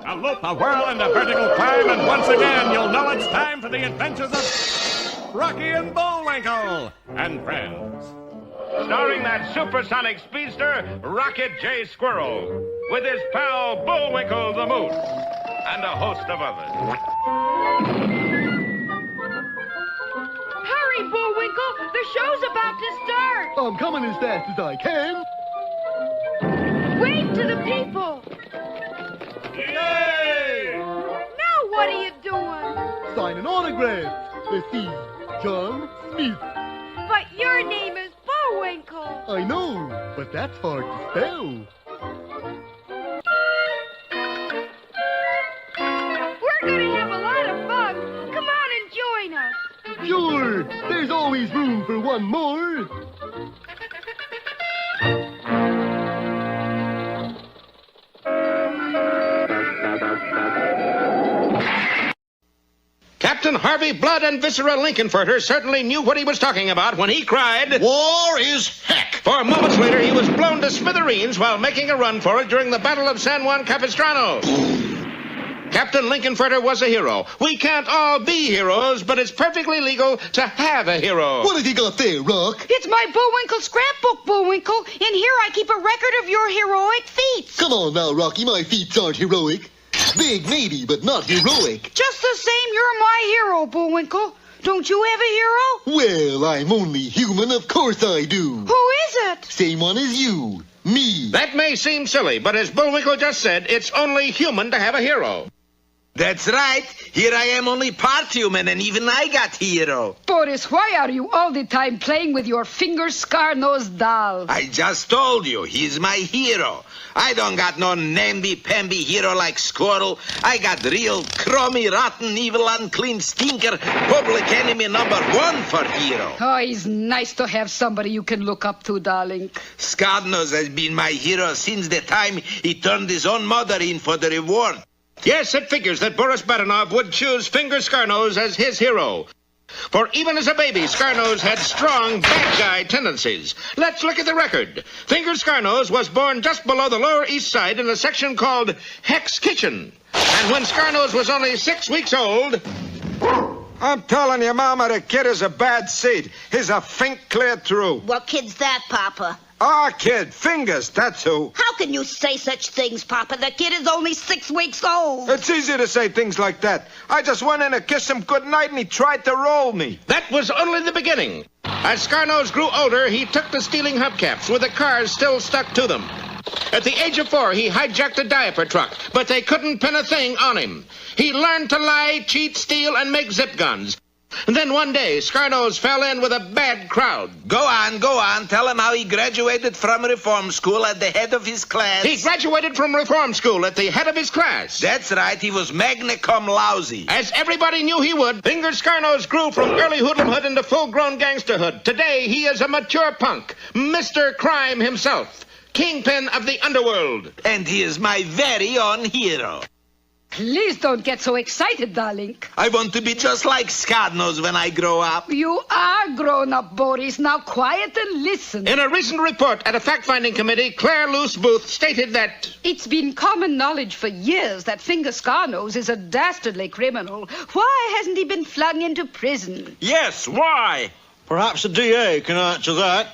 A loop, a whirl, and a vertical climb, and once again you'll know it's time for the adventures of Rocky and Bullwinkle and Friends. Starring that supersonic speedster, Rocket J. Squirrel, with his pal Bullwinkle the Moose, and a host of others. Hurry, Bullwinkle! The show's about to start! I'm coming as fast as I can. Wave to the people! Yay! Now what are you doing? Signing autographs. Let's see. John Smith. But your name is Bullwinkle. I know, but that's hard to spell. We're gonna have a lot of fun. Come on and join us. Sure. There's always room for one more. Captain Harvey Blood and Viscera Lincolnfurter certainly knew what he was talking about when he cried, "War is heck!" For moments later, he was blown to smithereens while making a run for it during the Battle of San Juan Capistrano. Captain Lincolnfurter was a hero. We can't all be heroes, but it's perfectly legal to have a hero. What have you got there, Rock? It's my Bullwinkle scrapbook, Bullwinkle. In here I keep a record of your heroic feats. Come on now, Rocky. My feats aren't heroic. Big, maybe, but not heroic. Just the same, you're my hero, Bullwinkle. Don't you have a hero? Well, I'm only human, of course I do. Who is it? Same one as you. Me. That may seem silly, but as Bullwinkle just said, it's only human to have a hero. That's right. Here I am only part human, and even I got hero. Boris, why are you all the time playing with your finger scar-nosed doll? I just told you, he's my hero. I don't got no namby-pamby hero like Squirrel. I got real crummy, rotten, evil, unclean stinker, public enemy #1 for hero. Oh, it's nice to have somebody you can look up to, darling. Scarnos has been my hero since the time he turned his own mother in for the reward. Yes, it figures that Boris Badenov would choose Finger Scarnose as his hero. For even as a baby, Scarnose had strong bad guy tendencies. Let's look at the record. Finger Scarnose was born just below the Lower East Side in a section called Heck's Kitchen. And when Scarnose was only 6 weeks old... I'm telling you, Mama, the kid is a bad seed. He's a fink clear through. What kid's that, Papa? Our kid, Fingers, that's who. How can you say such things, Papa? The kid is only 6 weeks old. It's easy to say things like that. I just went in to kiss him goodnight and he tried to roll me. That was only the beginning. As Scarnose grew older, he took to stealing hubcaps with the cars still stuck to them. At the age of 4, he hijacked a diaper truck, but they couldn't pin a thing on him. He learned to lie, cheat, steal, and make zip guns. And then one day, Scarnose fell in with a bad crowd. Go on. Tell him how he graduated from reform school at the head of his class. He graduated from reform school at the head of his class. That's right. He was magna cum laude. As everybody knew he would, Finger Scarnose grew from early hoodlumhood into full-grown gangsterhood. Today, he is a mature punk, Mr. Crime himself, kingpin of the underworld. And he is my very own hero. Please don't get so excited, darling. I want to be just like Scarnose when I grow up. You are grown up, Boris. Now quiet and listen. In a recent report at a fact-finding committee, Claire Luce Booth stated that... It's been common knowledge for years that Finger Scarnose is a dastardly criminal. Why hasn't he been flung into prison? Yes, why? Perhaps the DA can answer that.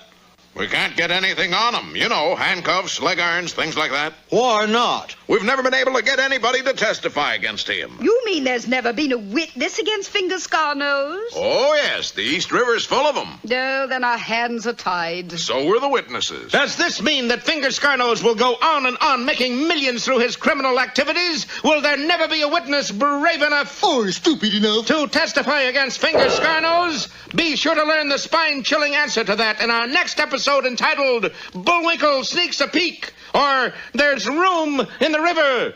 We can't get anything on them. You know, handcuffs, leg irons, things like that. Why not? We've never been able to get anybody to testify against him. You mean there's never been a witness against Finger Scarnose? Oh, yes, the East River's full of them. No, then our hands are tied. So were the witnesses. Does this mean that Finger Scarnose will go on and on making millions through his criminal activities? Will there never be a witness brave enough or stupid enough to testify against Finger Scarnose? Be sure to learn the spine-chilling answer to that in our next episode entitled Bullwinkle Sneaks a Peek, or There's Room in the River.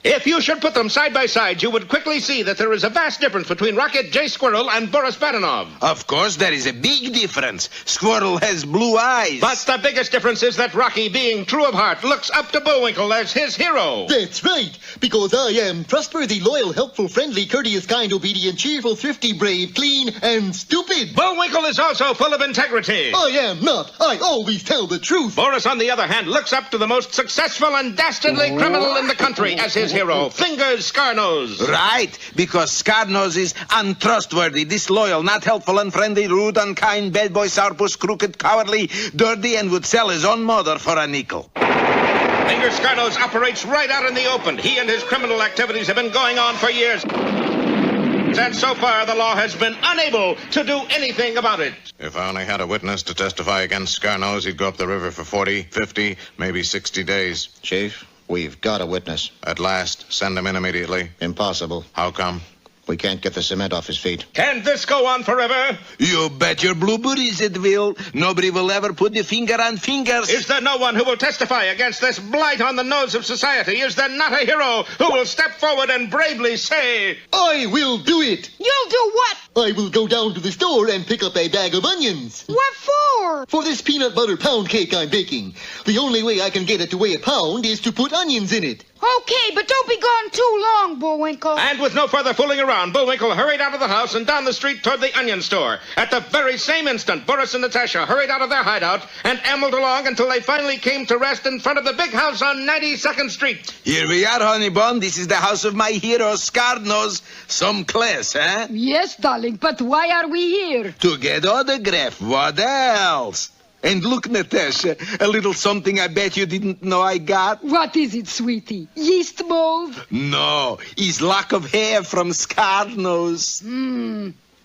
If you should put them side by side, you would quickly see that there is a vast difference between Rocket J. Squirrel and Boris Badenov. Of course, there is a big difference. Squirrel has blue eyes. But the biggest difference is that Rocky, being true of heart, looks up to Bullwinkle as his hero. That's right, because I am trustworthy, loyal, helpful, friendly, courteous, kind, obedient, cheerful, thrifty, brave, clean, and stupid. Bullwinkle is also full of integrity. I am not. I always tell the truth. Boris, on the other hand, looks up to the most successful and dastardly criminal in the country as his hero, Fingers Scarnose. Right, because Scarnose is untrustworthy, disloyal, not helpful, unfriendly, rude, unkind, bad boy, sourpuss, crooked, cowardly, dirty, and would sell his own mother for a nickel. Fingers Scarnose operates right out in the open. He and his criminal activities have been going on for years. And so far, the law has been unable to do anything about it. If I only had a witness to testify against Scarnose, he'd go up the river for 40, 50, maybe 60 days. Chief, we've got a witness. At last. Send him in immediately. Impossible. How come? We can't get the cement off his feet. Can this go on forever? You bet your blue booties it will. Nobody will ever put the finger on fingers. Is there no one who will testify against this blight on the nose of society? Is there not a hero who will step forward and bravely say, I will do it. You'll do what? I will go down to the store and pick up a bag of onions. What for? For this peanut butter pound cake I'm baking. The only way I can get it to weigh a pound is to put onions in it. Okay, but don't be gone too long, Bullwinkle. And with no further fooling around, Bullwinkle hurried out of the house and down the street toward the onion store. At the very same instant, Boris and Natasha hurried out of their hideout and ambled along until they finally came to rest in front of the big house on 92nd Street. Here we are, honey bun. This is the house of my hero, Scarnose. Some class, eh? Yes, darling, but why are we here? To get autograph. What else? And look, Natasha, a little something I bet you didn't know I got. What is it, sweetie? Yeast mold? No, his lock of hair from Scarnose.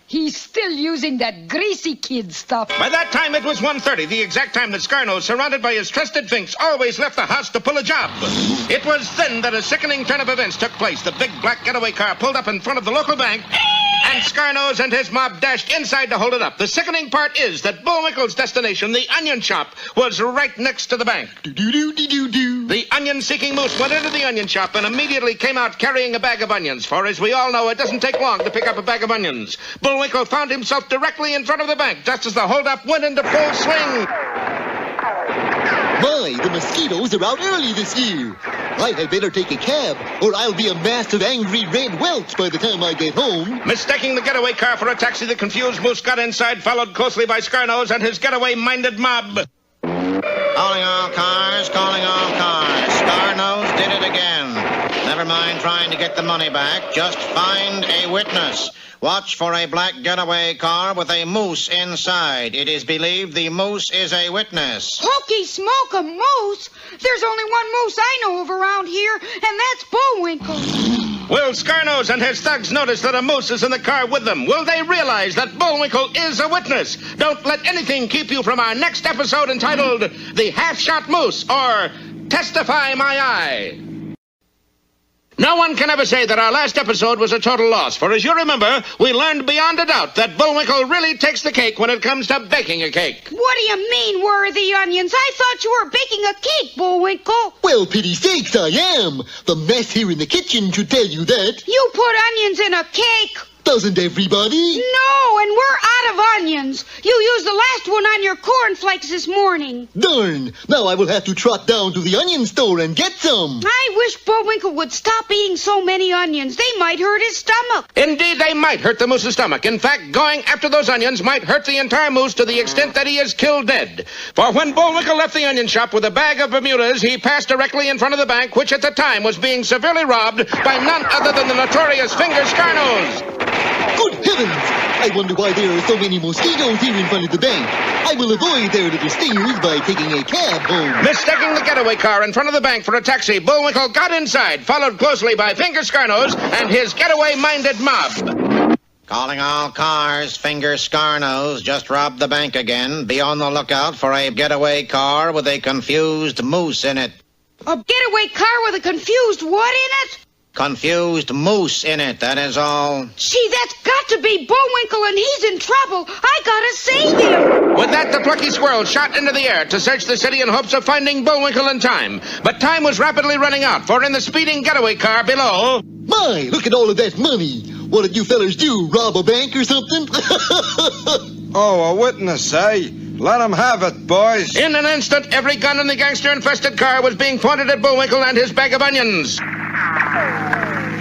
He's still using that greasy kid stuff. By that time, it was 1:30, the exact time that Scarnose, surrounded by his trusted finks, always left the house to pull a job. It was then that a sickening turn of events took place. The big black getaway car pulled up in front of the local bank, and Scarnose and his mob dashed inside to hold it up. The sickening part is that Bullwinkle's destination, the onion shop, was right next to the bank. The onion-seeking moose went into the onion shop and immediately came out carrying a bag of onions, for as we all know, it doesn't take long to pick up a bag of onions. Bullwinkle found himself directly in front of the bank just as the holdup went into full swing. My, the mosquitoes are out early this year. I had better take a cab, or I'll be a massive angry red welch by the time I get home. Mistaking the getaway car for a taxi, the confused moose got inside, followed closely by Scarnose and his getaway-minded mob. Calling all cars, calling all cars. Scarnose did it again. Never mind trying to get the money back. Just find a witness. Watch for a black getaway car with a moose inside. It is believed the moose is a witness. Hokey smoke, a moose? There's only one moose I know of around here, and that's Bullwinkle. Will Scarnose and his thugs notice that a moose is in the car with them? Will they realize that Bullwinkle is a witness? Don't let anything keep you from our next episode entitled The Half-Shot Moose, or Testify My Eye. No one can ever say that our last episode was a total loss, for as you remember, we learned beyond a doubt that Bullwinkle really takes the cake when it comes to baking a cake. What do you mean, where are the onions? I thought you were baking a cake, Bullwinkle. Well, pity sakes, I am. The mess here in the kitchen should tell you that. You put onions in a cake. Doesn't everybody? No, and we're out of onions. You used the last one on your cornflakes this morning. Darn. Now I will have to trot down to the onion store and get some. I wish Bullwinkle would stop eating so many onions. They might hurt his stomach. Indeed, they might hurt the moose's stomach. In fact, going after those onions might hurt the entire moose to the extent that he is killed dead. For when Bullwinkle left the onion shop with a bag of Bermudas, he passed directly in front of the bank, which at the time was being severely robbed by none other than the notorious Fingers Scarnose. Good heavens! I wonder why there are so many mosquitoes here in front of the bank. I will avoid their little stingers by taking a cab home. Mistaking the getaway car in front of the bank for a taxi, Bullwinkle got inside, followed closely by Finger Scarnose and his getaway-minded mob. Calling all cars, Finger Scarnose just robbed the bank again. Be on the lookout for a getaway car with a confused moose in it. A getaway car with a confused what in it? Confused moose in it, that is all. Gee, that's got to be Bullwinkle, and he's in trouble. I gotta save him. With that, the plucky squirrel shot into the air to search the city in hopes of finding Bullwinkle in time. But time was rapidly running out, for in the speeding getaway car below... My, look at all of that money. What did you fellers do, rob a bank or something? Oh, a witness, eh? Let him have it, boys. In an instant, every gun in the gangster-infested car was being pointed at Bullwinkle and his bag of onions.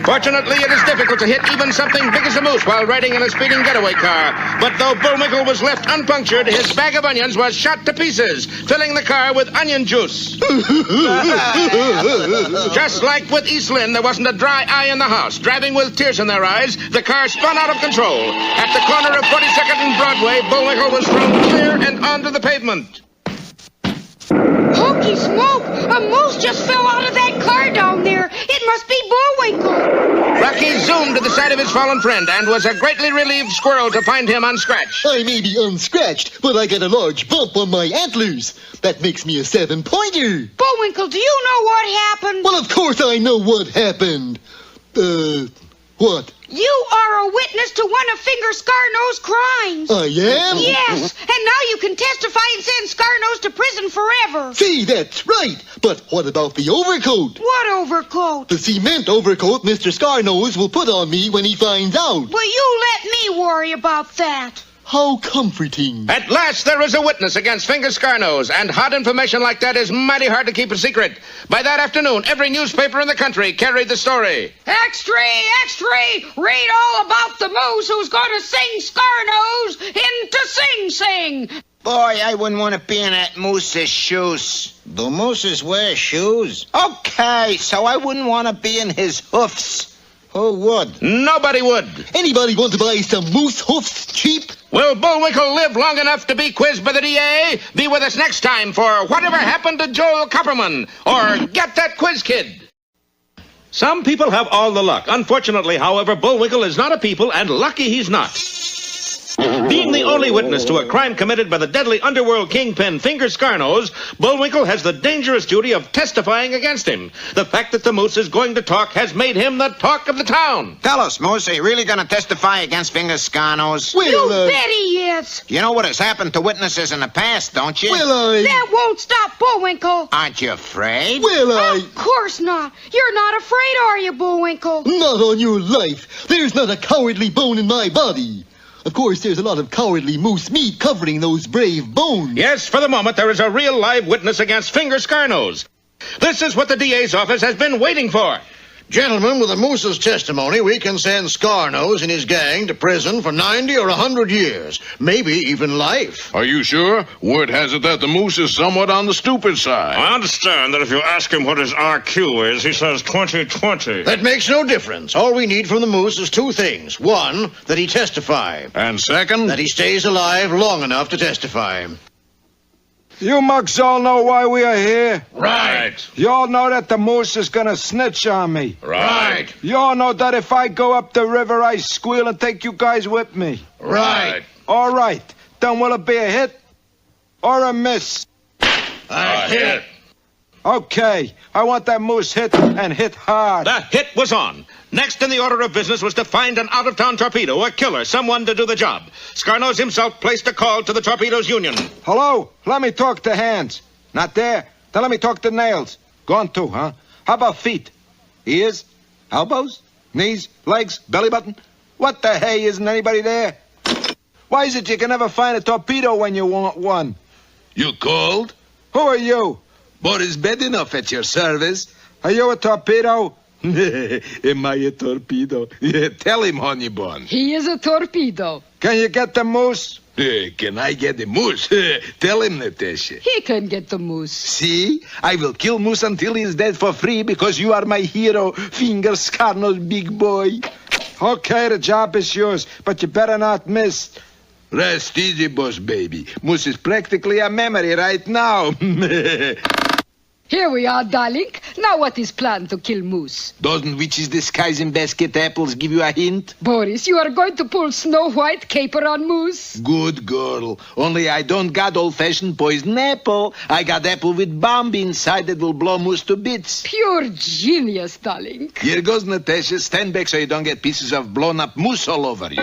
Fortunately, it is difficult to hit even something big as a moose while riding in a speeding getaway car. But though Bullwinkle was left unpunctured, his bag of onions was shot to pieces, filling the car with onion juice. Just like with East Lynn, there wasn't a dry eye in the house. Driving with tears in their eyes, the car spun out of control. At the corner of 42nd and Broadway, Bullwinkle was thrown clear and onto the pavement. Hokey smoke! A moose just fell out of that car down there. It must be Bullwinkle. Rocky zoomed to the side of his fallen friend and was a greatly relieved squirrel to find him unscratched. I may be unscratched, but I got a large bump on my antlers. That makes me a 7-pointer. Bullwinkle, do you know what happened? Well, of course I know what happened. What? You are a witness to one of Finger Scarnose's crimes. I am? Yes, and now you can testify and send Scarnose to prison forever. See, that's right. But what about the overcoat? What overcoat? The cement overcoat Mr. Scarnose will put on me when he finds out. Well, you let me worry about that. How comforting. At last, there is a witness against Finger Scarnose, and hot information like that is mighty hard to keep a secret. By that afternoon, every newspaper in the country carried the story. Extra, extra, read all about the moose who's going to sing Scarnose into Sing Sing. Boy, I wouldn't want to be in that moose's shoes. Do mooses wear shoes? Okay, so I wouldn't want to be in his hoofs. Who would? Nobody would. Anybody want to buy some moose hoofs cheap? Will Bullwinkle live long enough to be quizzed by the DA? Be with us next time for Whatever Happened to Joel Copperman or Get That Quiz Kid. Some people have all the luck. Unfortunately, however, Bullwinkle is not a people, and lucky he's not. Being the only witness to a crime committed by the deadly underworld kingpin Finger Scarnose, Bullwinkle has the dangerous duty of testifying against him. The fact that the moose is going to talk has made him the talk of the town. Tell us, Moose, are you really going to testify against Finger Scarnose? You bet he is. You know what has happened to witnesses in the past, don't you? That won't stop Bullwinkle. Aren't you afraid? Of course not. You're not afraid, are you, Bullwinkle? Not on your life. There's not a cowardly bone in my body. Of course, there's a lot of cowardly moose meat covering those brave bones. Yes, for the moment, there is a real live witness against Finger Scarnose. This is what the DA's office has been waiting for. Gentlemen, with the moose's testimony, we can send Scarnose and his gang to prison for 90 or 100 years, maybe even life. Are you sure? Word has it that the moose is somewhat on the stupid side. I understand that if you ask him what his IQ is, he says 20/20. That makes no difference. All we need from the moose is two things. One, that he testify. And second? That he stays alive long enough to testify. You mugs all know why we are here? Right. You all know that the moose is gonna snitch on me? Right. You all know that if I go up the river, I squeal and take you guys with me? Right. All right. Then will it be a hit or a miss? A hit. Okay. I want that moose hit and hit hard. The hit was on. Next in the order of business was to find an out-of-town torpedo, a killer, someone to do the job. Scarnose himself placed a call to the Torpedoes Union. Hello? Let me talk to hands. Not there? Then let me talk to nails. Gone too, huh? How about feet? Ears? Elbows? Knees? Legs? Belly button? What the hey, isn't anybody there? Why is it you can never find a torpedo when you want one? You called? Who are you? Boris Bedinoff at your service. Are you a torpedo? Am I a torpedo? Tell him, honey bun. He is a torpedo. Can you get the moose? Can I get the moose? Tell him, Natasha. He can get the moose. See? I will kill moose until he is dead for free because you are my hero, Finger Scarnose, big boy. Okay, the job is yours, but you better not miss. Rest easy, boss baby. Moose is practically a memory right now. Here we are, darling. Now what is planned to kill Moose? Doesn't witches disguise in basket apples give you a hint? Boris, you are going to pull Snow White caper on Moose? Good girl. Only I don't got old-fashioned poison apple. I got apple with bomb inside that will blow Moose to bits. Pure genius, darling. Here goes Natasha. Stand back so you don't get pieces of blown-up moose all over you.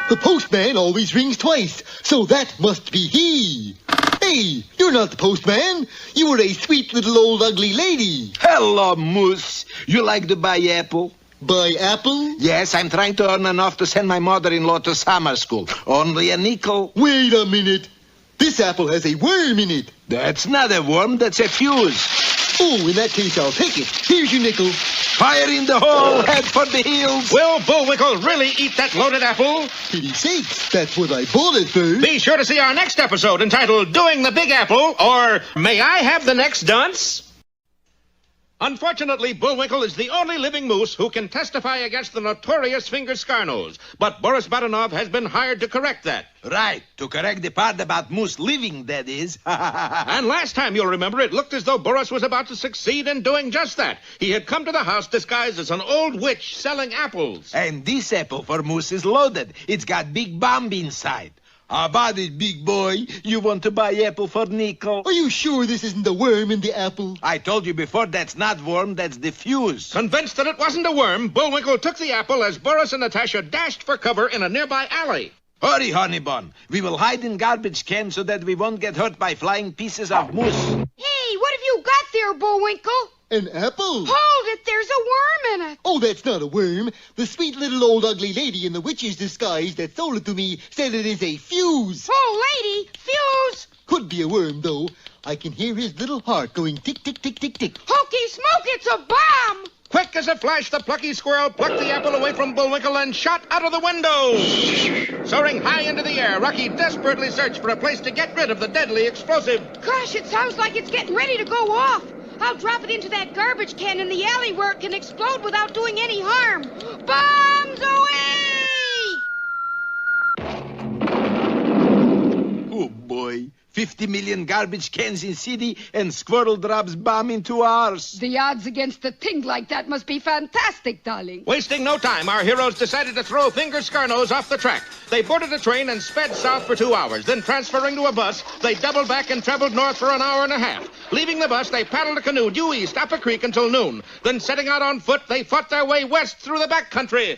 The postman always rings twice, so that must be he. Hey, you're not the postman. You were a sweet little old ugly lady. Hello, Moose. You like to buy apple? Buy apple? Yes, I'm trying to earn enough to send my mother-in-law to summer school. Only a nickel. Wait a minute. This apple has a worm in it. That's not a worm, that's a fuse. Oh, in that case, I'll take it. Here's your nickel. Fire in the hole, head for the hills. Will Bullwinkle really eat that loaded apple? Pity sakes, that's what I bought it for. Be sure to see our next episode entitled Doing the Big Apple, or May I Have the Next Dunce? Unfortunately, Bullwinkle is the only living moose who can testify against the notorious Finger Scarnose. But Boris Badenov has been hired to correct that. Right, to correct the part about moose living, that is. And last time, you'll remember, it looked as though Boris was about to succeed in doing just that. He had come to the house disguised as an old witch selling apples. And this apple for moose is loaded. It's got big bomb inside. How about it, big boy? You want to buy apple for nickel? Are you sure this isn't the worm in the apple? I told you before, that's not worm, that's the fuse. Convinced that it wasn't a worm, Bullwinkle took the apple as Boris and Natasha dashed for cover in a nearby alley. Hurry, honey bun. We will hide in garbage cans so that we won't get hurt by flying pieces of moose. Hey, what have you got there, Bullwinkle? An apple? Hold it, there's a worm in it. Oh, that's not a worm. The sweet little old ugly lady in the witch's disguise that sold it to me said it is a fuse. Oh, lady, fuse. Could be a worm, though. I can hear his little heart going tick, tick, tick, tick, tick. Hokey smoke, it's a bomb. Quick as a flash, the plucky squirrel plucked the apple away from Bullwinkle and shot out of the window. Soaring high into the air, Rocky desperately searched for a place to get rid of the deadly explosive. Gosh, it sounds like it's getting ready to go off. I'll drop it into that garbage can in the alley where it can explode without doing any harm. Bombs away! Oh, boy. 50 million garbage cans in city, and squirrel drops bomb into ours. The odds against a thing like that must be fantastic, darling. Wasting no time, our heroes decided to throw Finger Scarnose off the track. They boarded a train and sped south for 2 hours. Then, transferring to a bus, they doubled back and traveled north for an hour and a half. Leaving the bus, they paddled a canoe due east up a creek until noon. Then, setting out on foot, they fought their way west through the back country.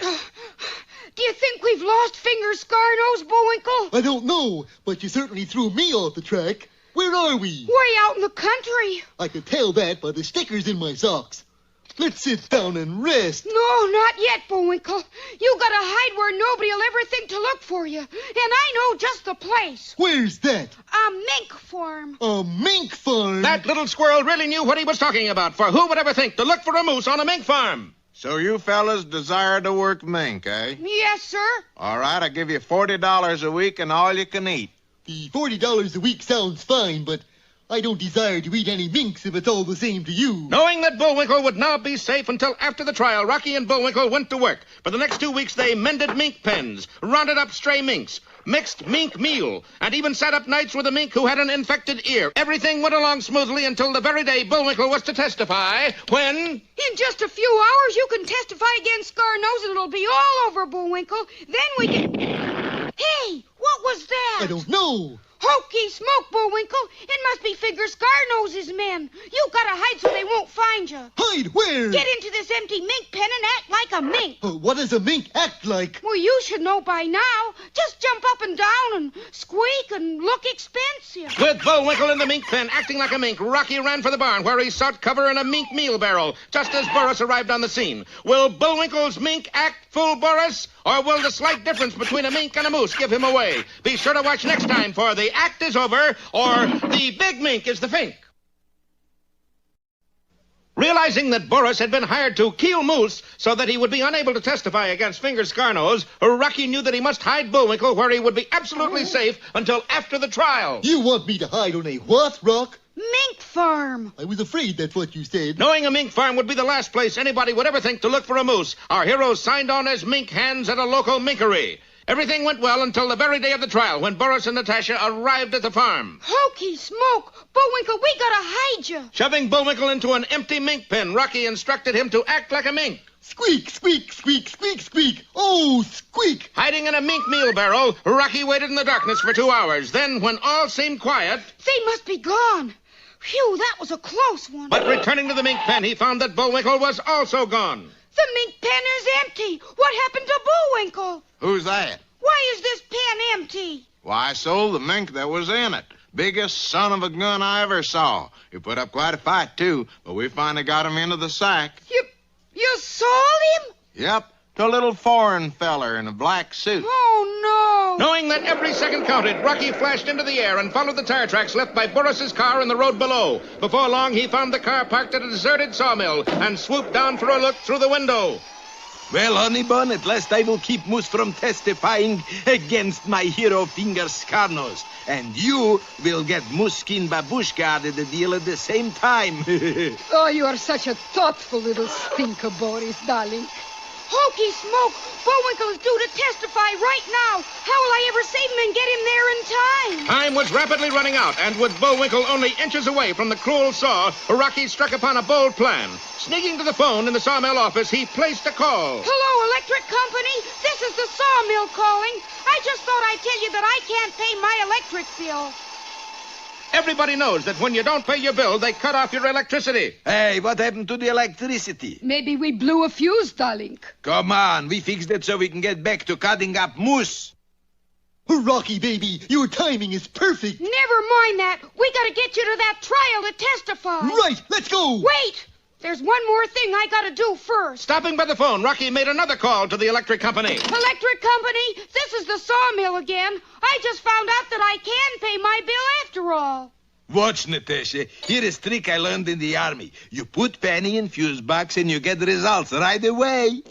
Do you think we've lost Finger Scarnose, Bullwinkle? I don't know, but you certainly threw me off the track. Where are we? Way out in the country. I could tell that by the stickers in my socks. Let's sit down and rest. No, not yet, Bullwinkle. You gotta hide where nobody'll ever think to look for you. And I know just the place. Where's that? A mink farm. A mink farm? That little squirrel really knew what he was talking about, for who would ever think to look for a moose on a mink farm? So you fellas desire to work mink, eh? Yes, sir. All right, I'll give you $40 a week and all you can eat. The $40 a week sounds fine, but I don't desire to eat any minks if it's all the same to you. Knowing that Bullwinkle would not be safe until after the trial, Rocky and Bullwinkle went to work. For the next 2 weeks, they mended mink pens, rounded up stray minks, mixed mink meal, and even sat up nights with a mink who had an infected ear. Everything went along smoothly until the very day Bullwinkle was to testify, when... In just a few hours, you can testify against Scarnose and it'll be all over, Bullwinkle. Then we can... Hey, what was that? I don't know. Hokey smoke, Bullwinkle. It must be Finger Scarnose's men. You gotta hide so they won't find you. Hide where? Get into this empty mink pen and act like a mink. What does a mink act like? Well, you should know by now. Just jump up and down and squeak and look expensive. With Bullwinkle in the mink pen acting like a mink, Rocky ran for the barn where he sought cover in a mink meal barrel, just as Boris arrived on the scene. Will Bullwinkle's mink act fool Boris? Or will the slight difference between a mink and a moose give him away? Be sure to watch next time for The Act is Over, or The Big Mink is the Fink. Realizing that Boris had been hired to kill Moose so that he would be unable to testify against Finger Scarnose, Rocky knew that he must hide Bullwinkle where he would be absolutely safe until after the trial. You want me to hide on a what, Rock? Mink farm. I was afraid that's what you said. Knowing a mink farm would be the last place anybody would ever think to look for a moose, our heroes signed on as mink hands at a local minkery. Everything went well until the very day of the trial, when Boris and Natasha arrived at the farm. Hokey smoke! Bullwinkle, we gotta hide you. Shoving Bullwinkle into an empty mink pen, Rocky instructed him to act like a mink. Squeak, squeak, squeak, squeak, squeak. Oh, squeak. Hiding in a mink meal barrel, Rocky waited in the darkness for 2 hours. Then, when all seemed quiet... They must be gone. Phew, that was a close one. But returning to the mink pen, he found that Bullwinkle was also gone. The mink pen is empty. What happened to Bullwinkle? Who's that? Why is this pen empty? Why, I sold the mink that was in it. Biggest son of a gun I ever saw. He put up quite a fight, too, but we finally got him into the sack. You sold him? Yep, to a little foreign feller in a black suit. Oh, no. Knowing that every second counted, Rocky flashed into the air and followed the tire tracks left by Boris's car in the road below. Before long, he found the car parked at a deserted sawmill and swooped down for a look through the window. Well, honey bun, at last I will keep Moose from testifying against my hero, Finger Scarnose. And you will get Moose-skin babushka out of the deal at the same time. Oh, you are such a thoughtful little stinker, Boris, darling. Hokey smoke! Bullwinkle is due to testify right now. How will I ever save him and get him there in time? Time was rapidly running out, and with Bullwinkle only inches away from the cruel saw, Rocky struck upon a bold plan. Sneaking to the phone in the sawmill office, he placed a call. Hello, electric company. This is the sawmill calling. I just thought I'd tell you that I can't pay my electric bill. Everybody knows that when you don't pay your bill, they cut off your electricity. Hey, what happened to the electricity? Maybe we blew a fuse, darling. Come on, we fixed it so we can get back to cutting up moose. Rocky, baby, your timing is perfect. Never mind that. We gotta get you to that trial to testify. Right, let's go. Wait! There's one more thing I gotta do first. Stopping by the phone, Rocky made another call to the electric company. Electric company, this is the sawmill again. I just found out that I can pay my bill after all. Watch, Natasha. Here is a trick I learned in the army. You put penny in fuse box and you get the results right away.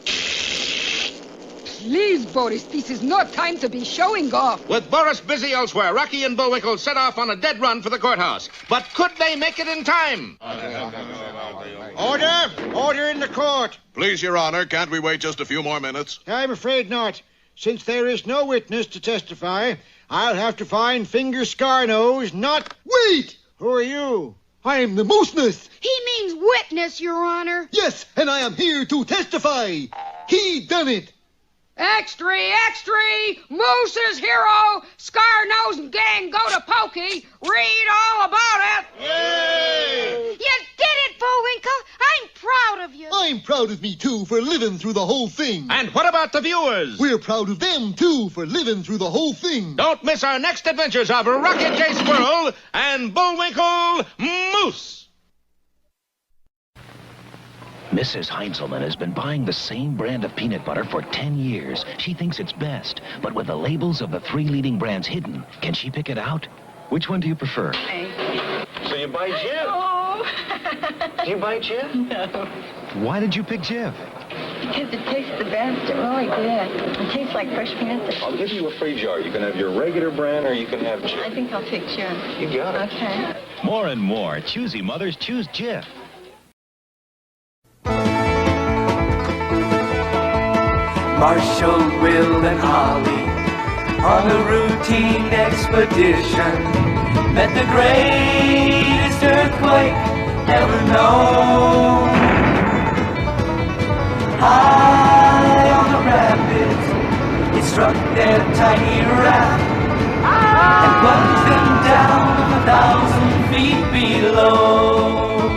Please, Boris, this is not time to be showing off. With Boris busy elsewhere, Rocky and Bullwinkle set off on a dead run for the courthouse. But could they make it in time? Order! Order in the court. Please, Your Honor, can't we wait just a few more minutes? I'm afraid not. Since there is no witness to testify, I'll have to find Finger Scarnose, not... Wait! Who are you? I am the Mooseness. He means witness, Your Honor. Yes, and I am here to testify. He done it. Extra, extra! Moose's hero! Scar-Nose and gang go to Pokey. Read all about it. Yay! You did it, Bullwinkle. I'm proud of you. I'm proud of me, too, for living through the whole thing. And what about the viewers? We're proud of them, too, for living through the whole thing. Don't miss our next adventures of Rocky J. Squirrel and Bullwinkle Moose. Mrs. Heinzelman has been buying the same brand of peanut butter for 10 years. She thinks it's best, but with the labels of the 3 leading brands hidden, can she pick it out? Which one do you prefer? So you buy Jif? Oh. Do you buy Jif? No. Why did you pick Jif? Because it tastes the best. It really did. It tastes like fresh peanuts. I'll give you a free jar. You can have your regular brand or you can have Jif. I think I'll take Jif. You got it. Okay. More and more choosy mothers choose Jif. Marshall, Will, and Holly on a routine expedition met the greatest earthquake ever known. High on the rapids, it struck their tiny raft and plunged them down 1,000 feet below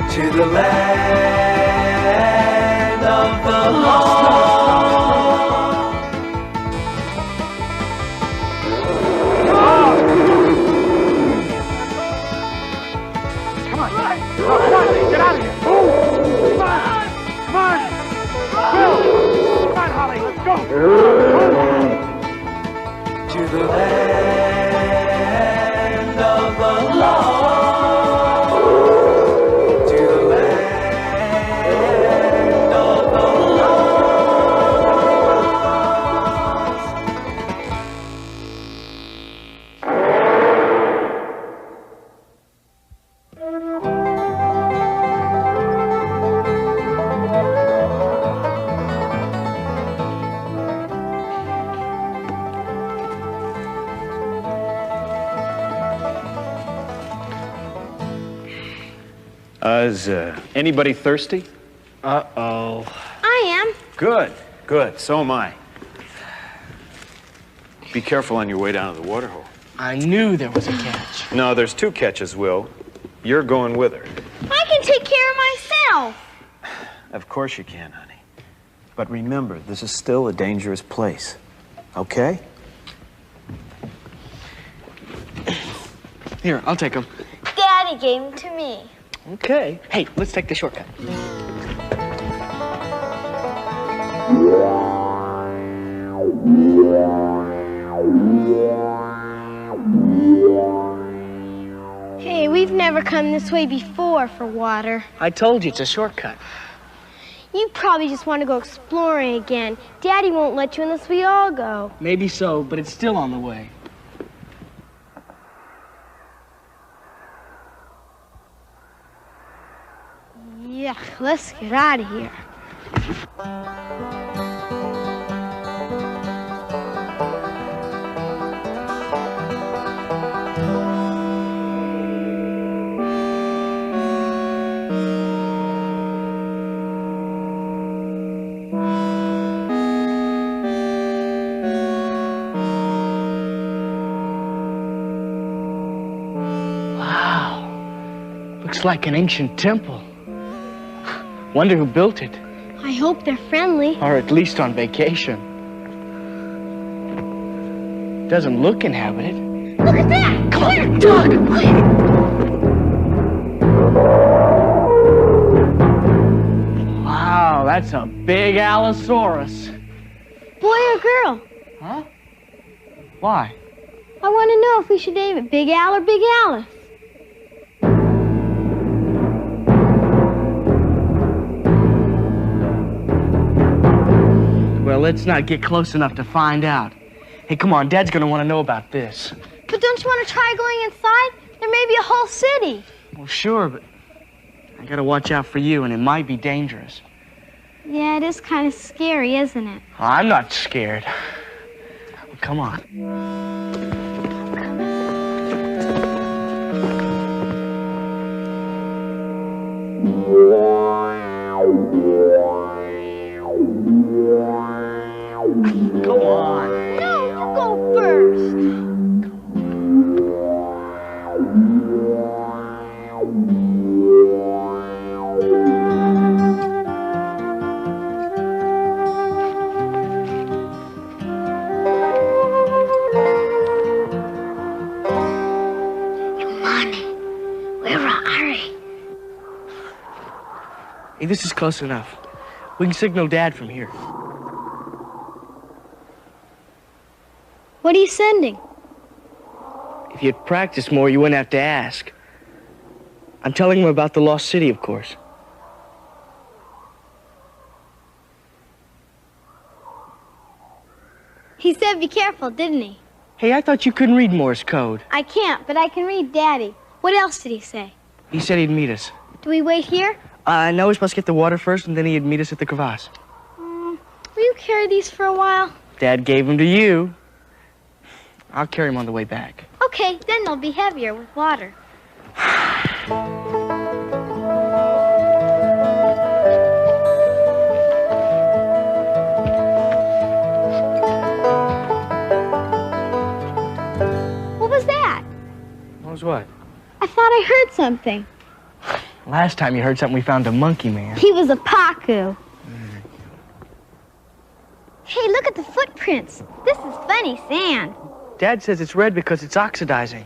to the land of the lost. Come on, get out of here. Come on. Will, come on, Holly, let's go. To the land of the lost. Is anybody thirsty? Uh-oh. I am. Good, good. So am I. Be careful on your way down to the water hole. I knew there was a catch. No, there's two catches, Will. You're going with her. I can take care of myself. Of course you can, honey. But remember, this is still a dangerous place. Okay? Here, I'll take them. Daddy gave them to me. Okay. Hey, let's take the shortcut. Hey, we've never come this way before for water. I told you it's a shortcut. You probably just want to go exploring again. Daddy won't let you unless we all go. Maybe so, but it's still on the way. Yuck, let's get out of here. Wow. Looks like an ancient temple. Wonder who built it. I hope they're friendly. Or at least on vacation. Doesn't look inhabited. Look at that! Come on, Doug! Wow, that's a big Allosaurus. Boy or girl? Huh? Why? I want to know if we should name it Big Al or Big Alice. Well, let's not get close enough to find out. Hey, come on, Dad's gonna want to know about this. But don't you want to try going inside? There may be a whole city. Well, sure, but I gotta watch out for you, and it might be dangerous. Yeah, it is kind of scary, isn't it? I'm not scared. Well, come on. Come on. No, you go first. Hey, this is close enough. We can signal Dad from here. What are you sending? If you'd practiced more, you wouldn't have to ask. I'm telling him about the lost city, of course. He said be careful, didn't he? Hey, I thought you couldn't read Morse code. I can't, but I can read Daddy. What else did he say? He said he'd meet us. Do we wait here? No, we're supposed to get the water first, and then he'd meet us at the crevasse. Will you carry these for a while? Dad gave them to you. I'll carry them on the way back. Okay, then they'll be heavier with water. What was that? What was what? I thought I heard something. Last time you heard something, we found a monkey man. He was a Pacu. Hey, look at the footprints. This is funny sand. Dad says it's red because it's oxidizing.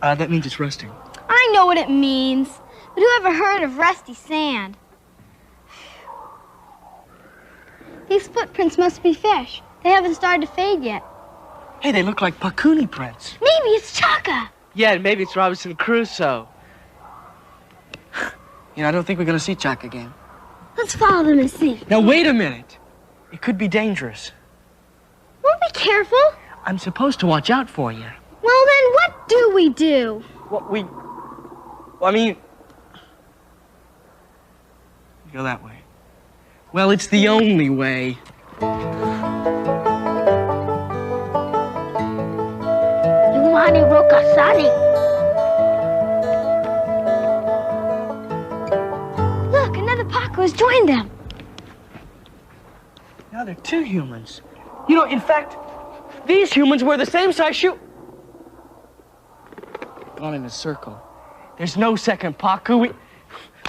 That means it's rusting. I know what it means. But who ever heard of rusty sand? These footprints must be fish. They haven't started to fade yet. Hey, they look like Pakuni prints. Maybe it's Chaka. Yeah, maybe it's Robinson Crusoe. You know, I don't think we're going to see Chaka again. Let's follow them and see. Now, wait a minute. It could be dangerous. We'll be careful. I'm supposed to watch out for you. Well, then what do we do? I mean... Go that way. Well, it's the only way. Lumani Rokasani. always joined them. Now they're two humans. You know, in fact, these humans wear the same size shoe. Gone in a circle. There's no second Paku.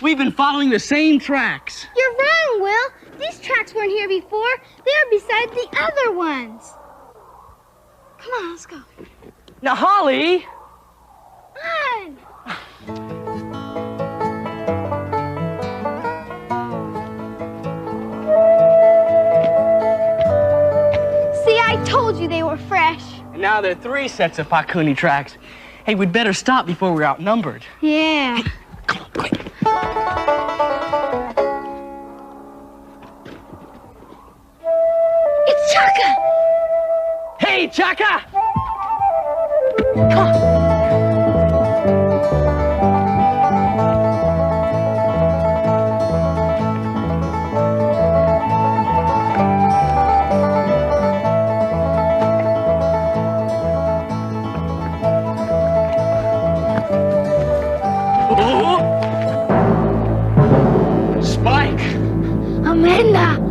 We've been following the same tracks. You're wrong, Will. These tracks weren't here before. They're beside the other ones. Come on, let's go. Now, Holly! Come on! See, I told you they were fresh. And now there are 3 sets of Pakuni tracks. Hey, we'd better stop before we're outnumbered. Yeah. Hey, come on, quick. It's Chaka! Hey, Chaka! Come on. Spike! Amanda!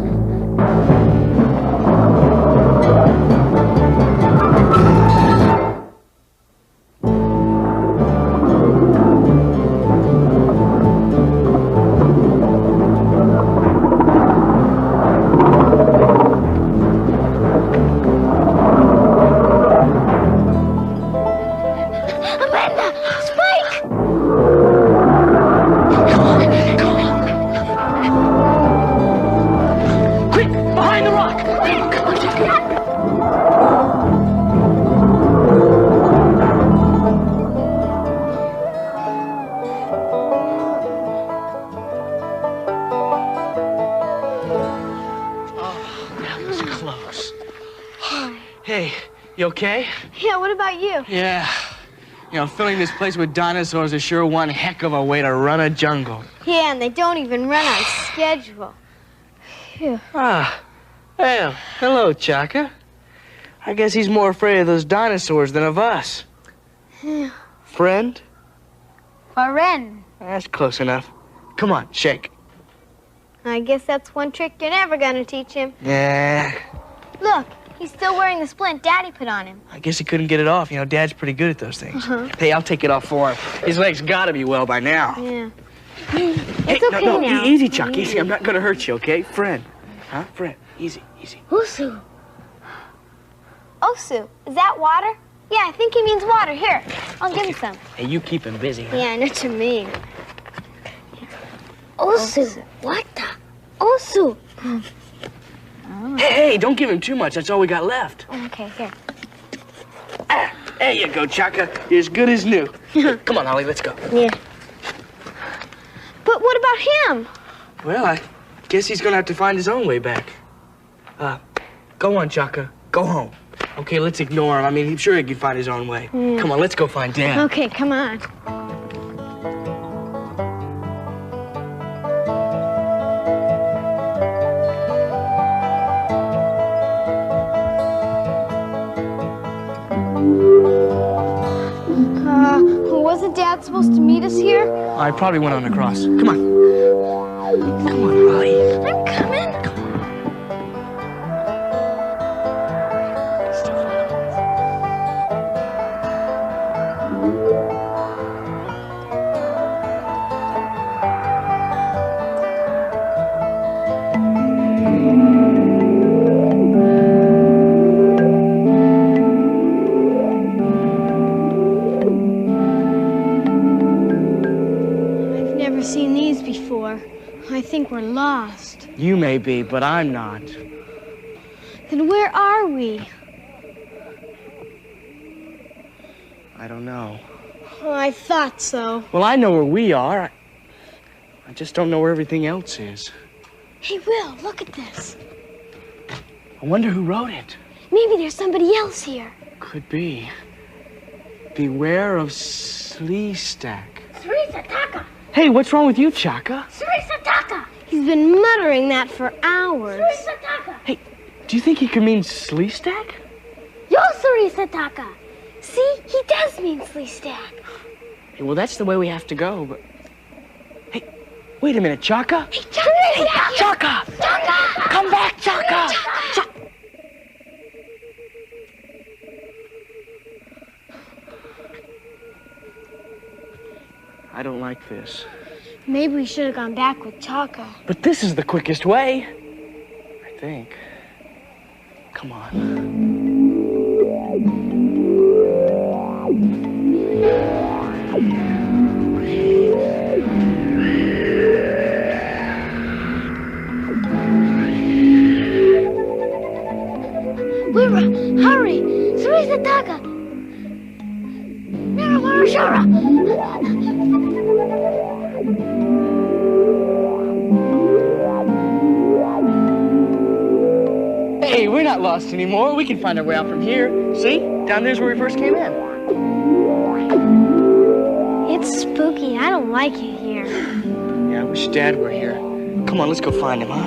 Hey, you okay? Yeah, what about you? Yeah. You know, filling this place with dinosaurs is sure one heck of a way to run a jungle. Yeah, and they don't even run on schedule. Phew. Ah. Well, hello, Chaka. I guess he's more afraid of those dinosaurs than of us. Yeah. Friend? Friend. That's close enough. Come on, shake. I guess that's one trick you're never gonna teach him. Yeah. Look, he's still wearing the splint Daddy put on him. I guess he couldn't get it off. You know, Dad's pretty good at those things. Hey, I'll take it off for him. His leg's gotta be well by now. Yeah. Hey, It's okay no, now. Easy, Chuck. Easy. I'm not gonna hurt you, okay? Friend. Huh? Friend. Easy, easy. Osu. Osu. Is that water? Yeah, I think he means water. Here, I'll give him some. Hey, you keep him busy. Huh? Yeah, I know what you mean. Osu. What the? Osu. Hey, don't give him too much. That's all we got left. Okay, here. Ah, there you go, Chaka. You're as good as new. Come on, Holly, let's go. Yeah. But what about him? Well, I guess he's gonna have to find his own way back. Go on, Chaka. Go home. Okay, let's ignore him. I mean, I'm sure he can find his own way. Yeah. Come on, let's go find Dad. Okay, come on. Wasn't Dad supposed to meet us here? I probably went on across. Come on. Come on, Holly. I'm coming. Seen these before. I think we're lost. You may be, but I'm not. Then where are we? I don't know. Oh, I thought so. Well, I know where we are. I just don't know where everything else is. Hey, Will, look at this. I wonder who wrote it. Maybe there's somebody else here. Could be. Beware of Sleestack. Srisataka! Hey, what's wrong with you, Chaka? Srisataka! He's been muttering that for hours. Srisataka! Hey, do you think he could mean Sleestack? Yo, Srisataka! See, he does mean Sleestack. Hey, well, that's the way we have to go, but... Hey, Wait a minute, Chaka. Hey, Chaka! Chaka! Chaka! Come back, Chaka! I don't like this. Maybe we should have gone back with Chaka. But this is the quickest way. I think. Come on. Wira, hurry! Sarisa Taka! Miramara Shara! Hey, we're not lost anymore. We can find our way out from here. See? Down there's where we first came in. It's spooky. I don't like it here. Yeah, I wish Dad were here. Come on, let's go find him, huh?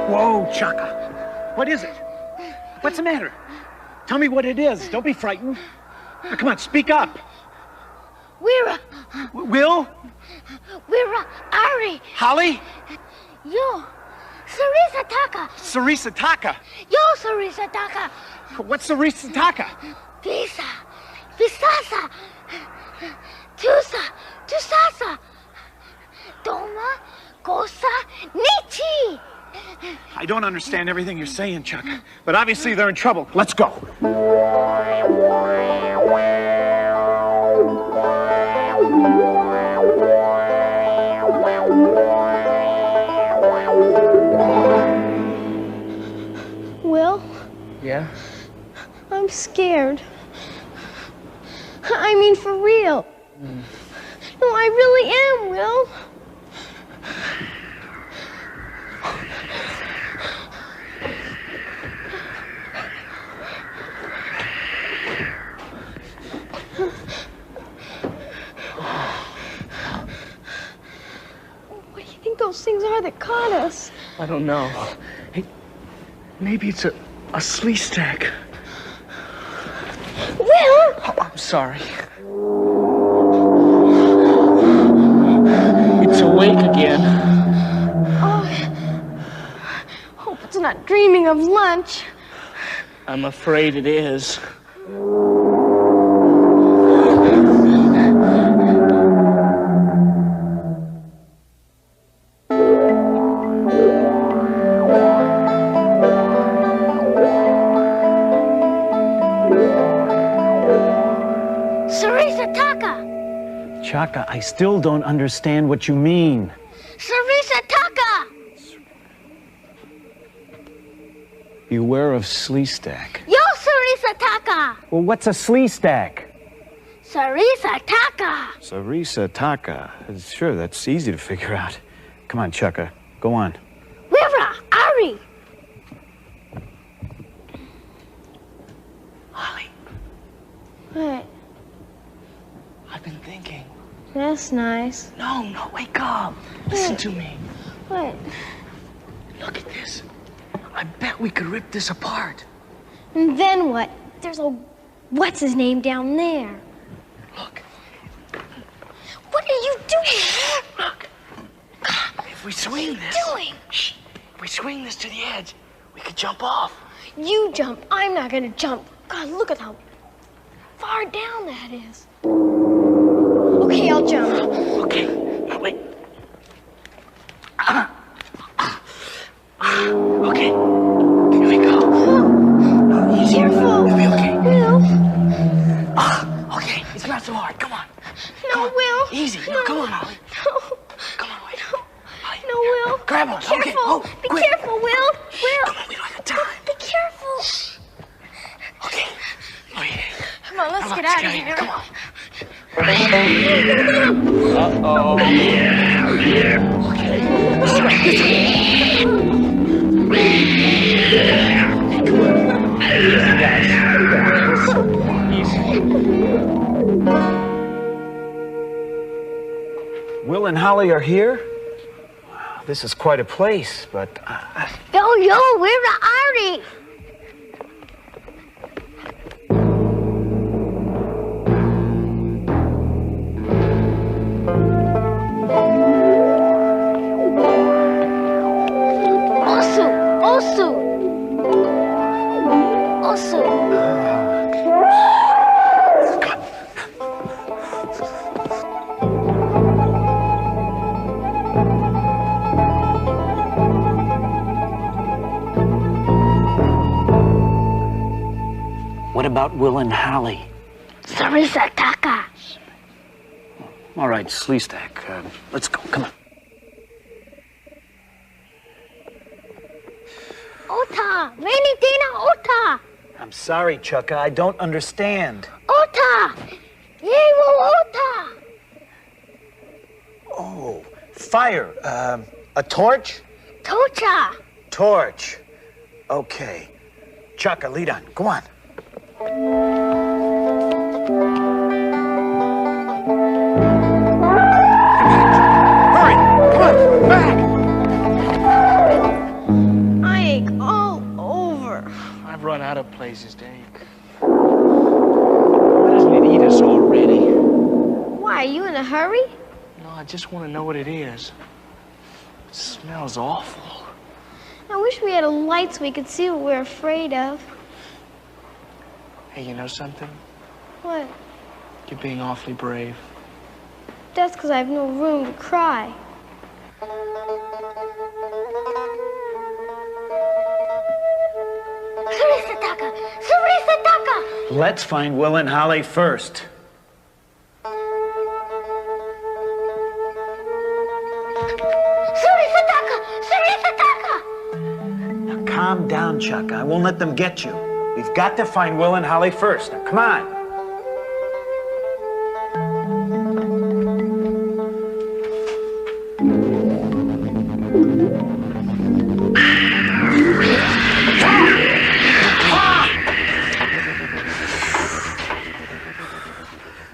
Whoa, Chaka. What is it? What's the matter? Tell me what it is. Don't be frightened. Now, come on, speak up. Wira! Will? Wira! Ari! Holly? Yo! Sarisa Taka! Sarisa Taka. Yo, Sarisa Taka! What's Sarisa Taka? Visa! Visasa! Tusa! Tusasa! Doma! Gosa! Nichi! I don't understand everything you're saying, Chaka, but obviously they're in trouble. Let's go. Will? Yeah? I'm scared. I mean, for real. No, I really am, Will. What do you think those things are that caught us? I don't know. Hey, maybe it's a slee stack. Will! Oh, I'm sorry. It's awake again. Oh, hope it's not dreaming of lunch. I'm afraid it is. Sarisa Taka! Chaka, I still don't understand what you mean. Sarisa Taka! Beware of slee stack. Yo, Sarisa Taka! Well, what's a slee stack? Sarisa Taka! Sarisa Taka. Sure, that's easy to figure out. Come on, Chaka. Go on. Wira! Ari! Holly, What? I've been thinking. That's nice. No, wake up. Listen to me. What? Look at this. I bet we could rip this apart. And then what? There's a what's-his-name down there. Look. What are you doing? Look. If we swing this... Doing? Shh. If we swing this to the edge, we could jump off. You jump. I'm not gonna jump. God, look at how far down that is. Okay, I'll jump. Okay. Now, wait. Okay. Here we go. Easy. Careful. You'll be okay. Will. grab one. Be careful. Okay. Oh, Be quick. careful, Will. Will. Come on, we don't have time. Be careful. Okay. Oh, yeah. Come on, let's get out of here. Come on. Uh-oh. Will and Holly are here? This is quite a place, but... Yo, where's the Artie? Osu. What about Will and Holly? Sarisa Taka. All right, Sleestack, let's go. Come on. Ota. Rainy Dina Ota. I'm sorry, Chucka. I don't understand. Ota. Yewo Ota. Oh, fire. A torch? Tocha. Torch. Okay. Chucka, lead on. Go on. Hurry! Come on! Back! I ache all over. I've run out of places to ache. Why doesn't it eat us already? Why, are you in a hurry? No, I just want to know what it is. It smells awful. I wish we had a light so we could see what we're afraid of. Hey, you know something? What? You're being awfully brave. That's because I have no room to cry. Surisataka! Surisataka! Let's find Will and Holly first. Surisataka! Surisataka! Now calm down, Chucka. I won't let them get you. We've got to find Will and Holly first. Now, come on.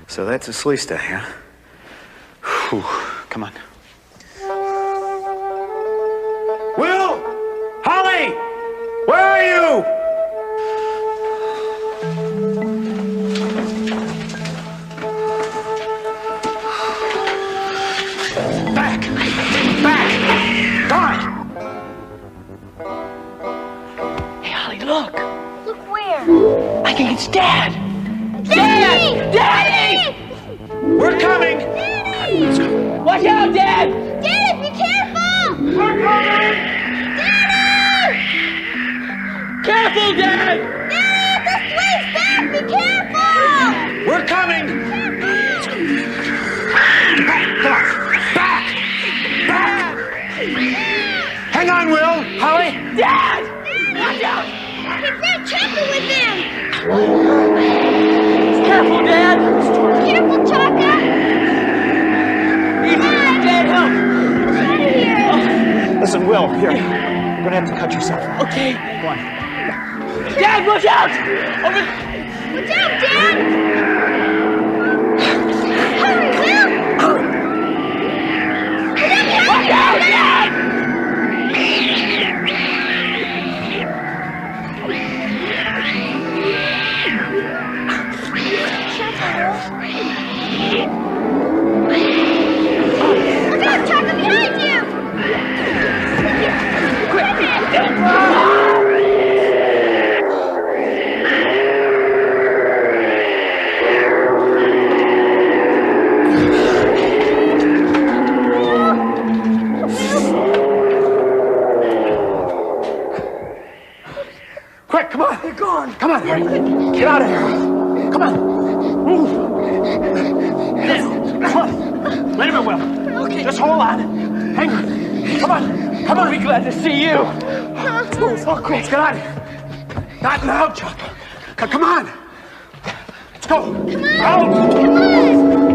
So that's a Sleestack, huh? Whew. Come on. Will! Holly! Where are you? Back! Back! Come on! Hey, Holly, look! Look where? I think it's Dad! Daddy! Daddy! We're coming! Daddy! Watch out, Dad! Daddy, be careful! We're coming! Daddy! Careful, Dad! Daddy, this place, Dad, be careful! We're coming! Back! Come on! Back! Back! Hang on, Will! Holly! Dad! Watch out! He's got Chaka with him! Careful, Dad! Careful, Chaka! Easy, Dad, help! Get out of here! Listen, Will, here. You're gonna have to cut yourself. Okay. Go on. Dad, watch out! Over... Watch out, Dad! Hurry, Will! Watch out, Dad! Look out, Chaka, behind you! Quick, come on! They're gone! Come on, hurry! Get out of here! Come on! Move! Come on! Wait a minute, Will. Okay. Just hold on. Hang on. Come on. Come on. We'll be glad to see you. Oh, quick. Get out of here. Not now, Chuck. Come on. Let's go. Come on. Out. Come on.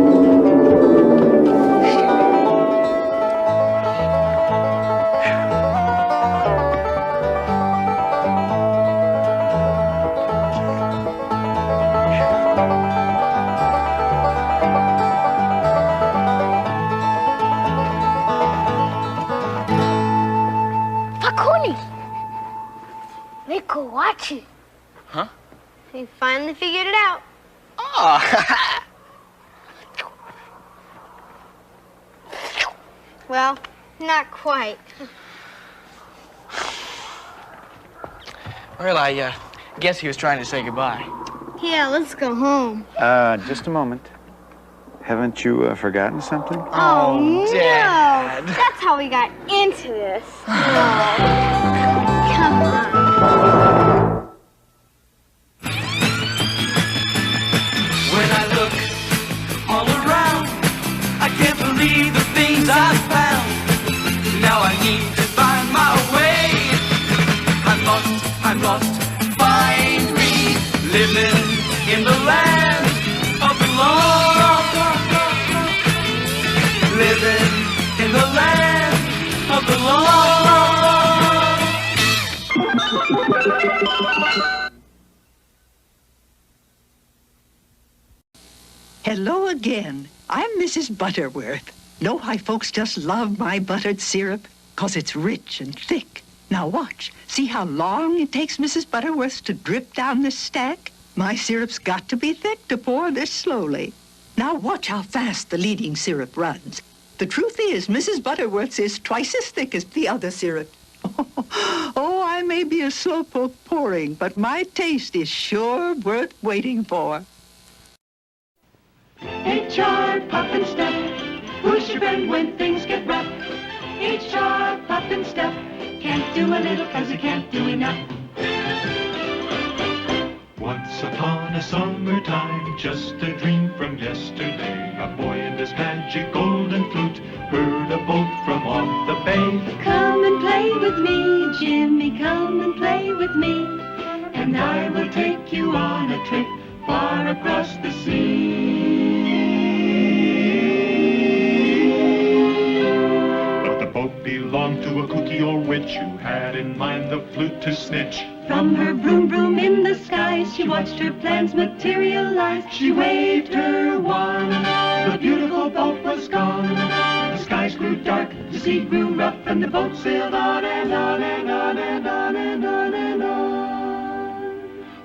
Watch. Huh? We finally figured it out. Oh. Well, not quite. Well, I guess he was trying to say goodbye. Yeah, let's go home. Just a moment. Haven't you forgotten something? Oh, no. Dad. That's how we got into this. No. Come on. When I look all around, I can't believe the things I've found. Now I need to find my way. I'm lost, find me. Living in the land of the lost. Living in the land of the lost. Hello again. I'm Mrs. Butterworth. Know why folks just love my buttered syrup? 'Cause it's rich and thick. Now watch. See how long it takes Mrs. Butterworth to drip down this stack? My syrup's got to be thick to pour this slowly. Now watch how fast the leading syrup runs. The truth is, Mrs. Butterworth's is twice as thick as the other syrup. Oh, I may be a slowpoke pouring, but my taste is sure worth waiting for. HR Puff and Stuff. Who's your friend when things get rough? HR Puff and Stuff. Can't do a little 'cause you can't do enough. Once upon a summertime, just a dream from yesterday, a boy and his magic golden flute heard a boat from off the bay. Come and play with me, Jimmy, come and play with me, and I will take you on a trip far across the sea. But the boat belonged to a kooky old witch who had in mind the flute to snitch. From her broom broom in the skies, she watched her plans materialize. She waved her wand, the beautiful boat was gone. The skies grew dark, the sea grew rough, and the boat sailed on and on and on and on and on and on.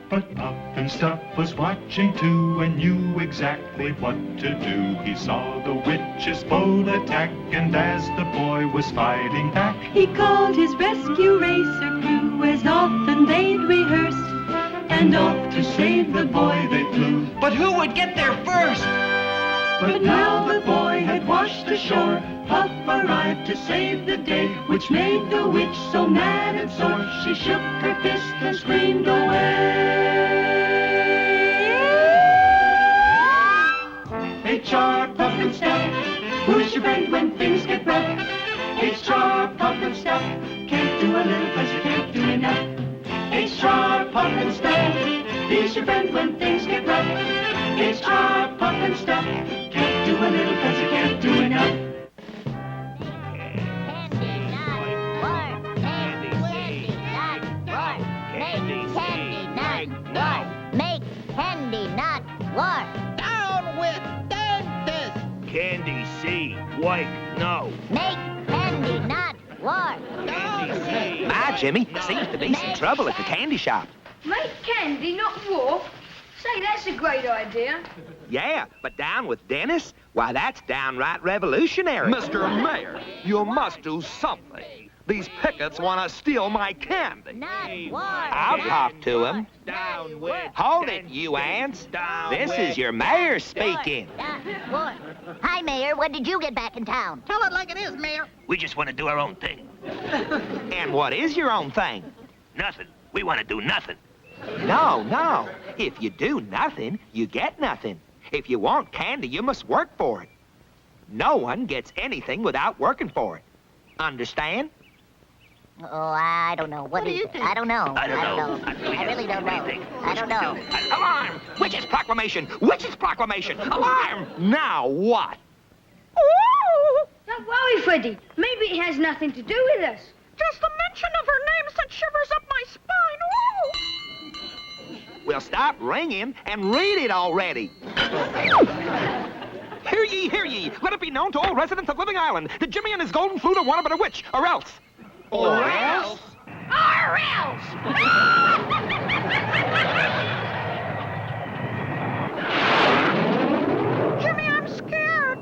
But Puff and Stuff was watching too and knew exactly what to do. He saw the witch's boat attack, and as the boy was fighting back, he called his rescue racer crew as often they'd rehearsed, and off to save the boy they flew. But who would get there first? But now the boy had washed ashore, Puff arrived to save the day, which made the witch so mad and sore. She shook her fist and screamed away. HR Puff and Stuff, who's your friend when things get rough? HR Puff and Stuff, can't do a little 'cause you can't do enough. HR Puff and Stuff, he's your friend when things get rough. HR Puff and Stuff, can't do a little 'cause you can't do enough. Make candy not war. Down with dentist. Candy C, White no. Make candy not war. My, Jimmy, seems to be some trouble at the candy shop. Make candy, not war. Say, that's a great idea. Yeah, but down with Dennis? Why, that's downright revolutionary. Mr. Mayor, you must do something. These pickets want to steal my candy. Not war. I'll talk to him. Down with Hold it, you ants. This is your mayor speaking. War. Hi, Mayor. When did you get back in town? Tell it like it is, Mayor. We just want to do our own thing. And what is your own thing? Nothing. We want to do nothing. No. If you do nothing, you get nothing. If you want candy, you must work for it. No one gets anything without working for it. Understand? Oh, I don't know. What do you think? I don't know. I don't know. I really don't know. I don't know. Alarm! Witch's proclamation! Witch's proclamation! Alarm! Now what? Don't worry, Freddy. Maybe it has nothing to do with us. Just the mention of her name sent shivers up my spine. Well, stop ringing and read it already. Hear ye, hear ye. Let it be known to all residents of Living Island that Jimmy and his golden flute are wanted but a witch, or else. Or else? Or else! Jimmy, I'm scared.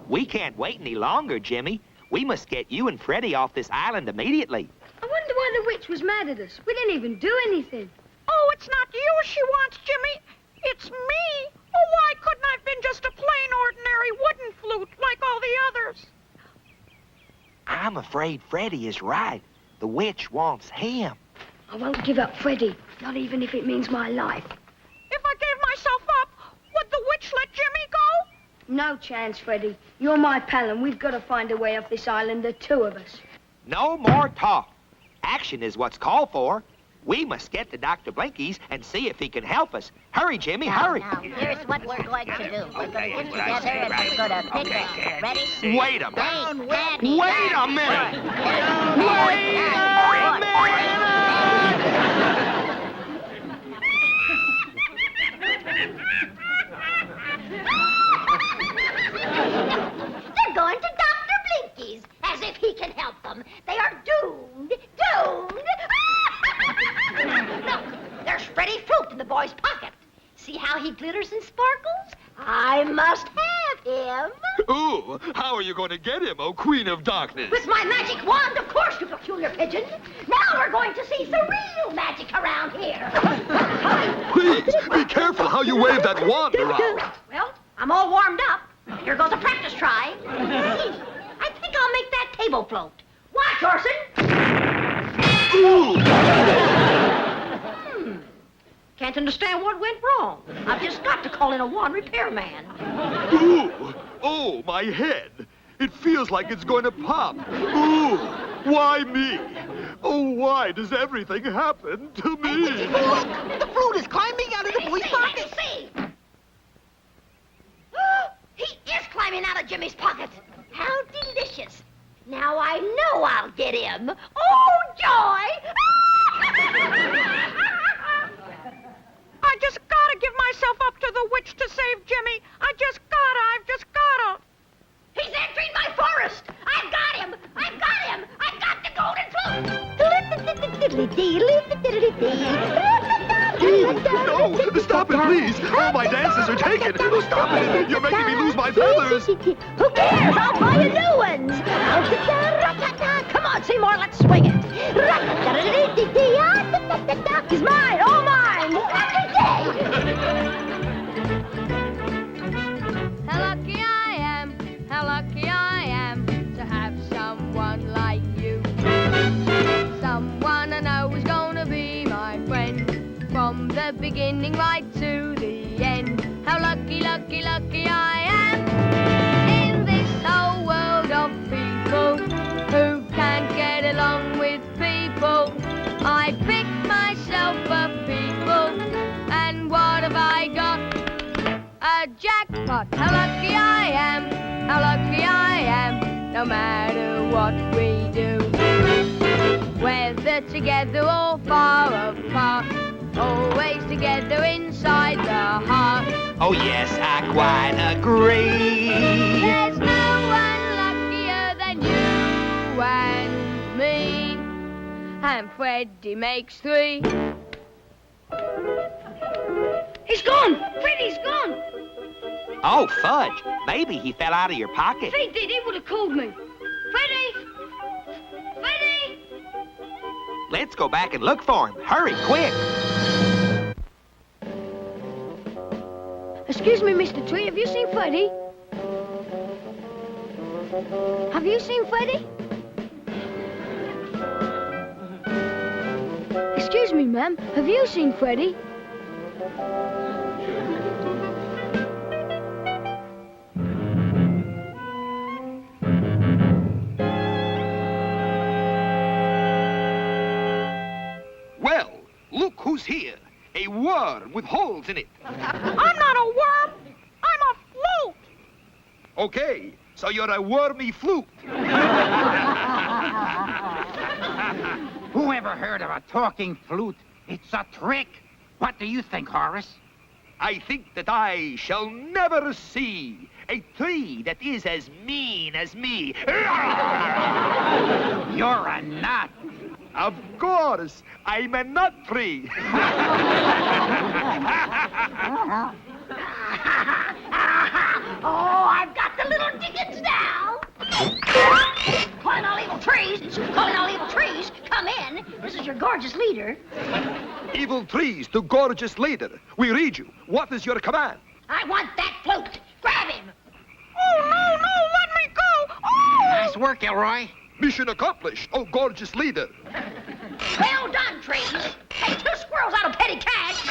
We can't wait any longer, Jimmy. We must get you and Freddie off this island immediately. I wonder why the witch was mad at us. We didn't even do anything. Oh, it's not you she wants, Jimmy. It's me. Oh, why couldn't I have been just a plain, ordinary wooden flute like all the others? I'm afraid Freddie is right. The witch wants him. I won't give up Freddy, not even if it means my life. If I gave myself up, would the witch let Jimmy go? No chance, Freddy. You're my pal, and we've got to find a way off this island, the two of us. No more talk. Action is what's called for. We must get to Dr. Blinky's and see if he can help us. Hurry, Jimmy, hurry. Now, here's what we're going to do. We're going to get together and we're going to pick up. Ready? Wait a minute. Down, Wait a minute. They're going to Dr. Blinky's, as if he can help them. They are doomed. Doomed. Look, there's Freddie Fruit in the boy's pocket. See how he glitters and sparkles? I must have him. Ooh, how are you going to get him, oh Queen of Darkness? With my magic wand, of course, you peculiar pigeon. Now we're going to see the real magic around here. Please, be careful how you wave that wand around. Well, I'm all warmed up. Here goes a practice try. I think I'll make that table float. Watch, Orson. Can't understand what went wrong. I've just got to call in a wand repairman. Ooh, oh, my head. It feels like it's going to pop. Ooh, why me? Oh, why does everything happen to me? Look, the fruit is climbing out of the boy's pocket. See. He is climbing out of Jimmy's pocket. How delicious. Now I know I'll get him. Oh, joy! I just gotta give myself up to the witch to save Jimmy. I've just gotta. He's entering my forest. I've got him. I've got him. I've got the golden No, stop it, please. All my dances are taken. Oh, stop it. You're making me lose my feathers. Who cares? I'll buy you new ones. Come on, Seymour, let's swing it. He's mine, all mine. How lucky I am, how lucky I am to have someone like you. Someone I know is gonna be my friend from the beginning right to the end. How lucky, lucky, lucky I am in this whole world of people who can't get along with people. I pick myself up, people, and what have I got? A jackpot. How lucky I am, how lucky I am, no matter what we do. Whether together or far apart, always together inside the heart. Oh, yes, I quite agree. There's no one luckier than you and me. And Freddie makes 3. He's gone! Freddie's gone! Oh, fudge. Maybe he fell out of your pocket. If he did, he would have called me. Freddie! Freddie! Let's go back and look for him. Hurry, quick. Excuse me, Mr. Tree, have you seen Freddie? Have you seen Freddie? Excuse me, ma'am, have you seen Freddie? who's here. A worm with holes in it. I'm not a worm. I'm a flute. Okay, so you're a wormy flute. Who ever heard of a talking flute? It's a trick. What do you think, Horace? I think that I shall never see a tree that is as mean as me. You're a nut. Of course, I'm a nut tree. Oh, I've got the little Dickens now. Calling all evil trees. Calling all evil trees. Come in. This is your gorgeous leader. Evil trees to gorgeous leader. We read you. What is your command? I want that flute. Grab him. Oh, no, let me go. Oh! Nice work, Elroy. Mission accomplished, oh gorgeous leader. Well done, trees. Take 2 squirrels out of petty cash.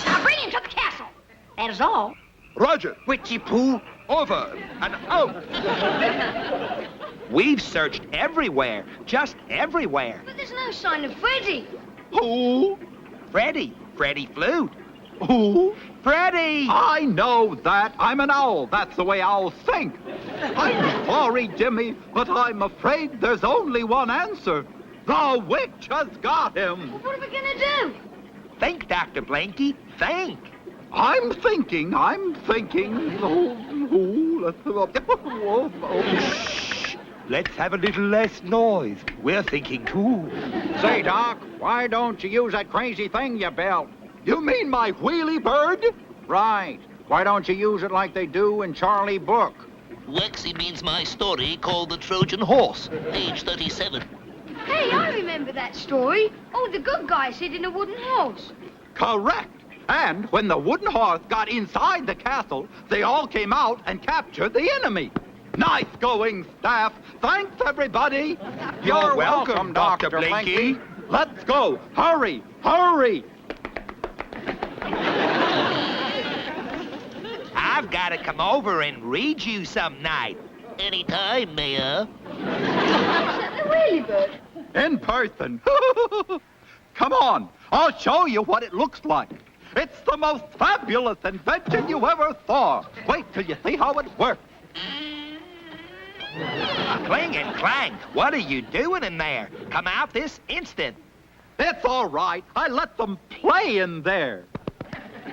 Now bring him to the castle. That is all. Roger. Witchy poo. Over and out. We've searched everywhere, just everywhere. But there's no sign of Freddy. Who? Freddy Flute. Who? Freddy! I know that. I'm an owl. That's the way owls think. I'm sorry, Jimmy, but I'm afraid there's only one answer. The witch has got him. What are we gonna do? Think, Dr. Blanky, think. I'm thinking. Shh. Let's have a little less noise. We're thinking too. Say, Doc, why don't you use that crazy thing you built? You mean my wheelie bird? Right. Why don't you use it like they do in Charlie Book? Wexy means my story called The Trojan Horse, age 37. Hey, I remember that story. Oh, the good guys hid in a wooden horse. Correct. And when the wooden horse got inside the castle, they all came out and captured the enemy. Nice going, staff. Thanks, everybody. You're welcome, Dr. Blinky. Let's go. Hurry, hurry. I've got to come over and read you some night. Anytime, Mayor. Is that the wheelie bird? In person. Come on, I'll show you what it looks like. It's the most fabulous invention you ever saw. Wait till you see how it works. Cling and clang, what are you doing in there? Come out this instant. It's all right. I let them play in there.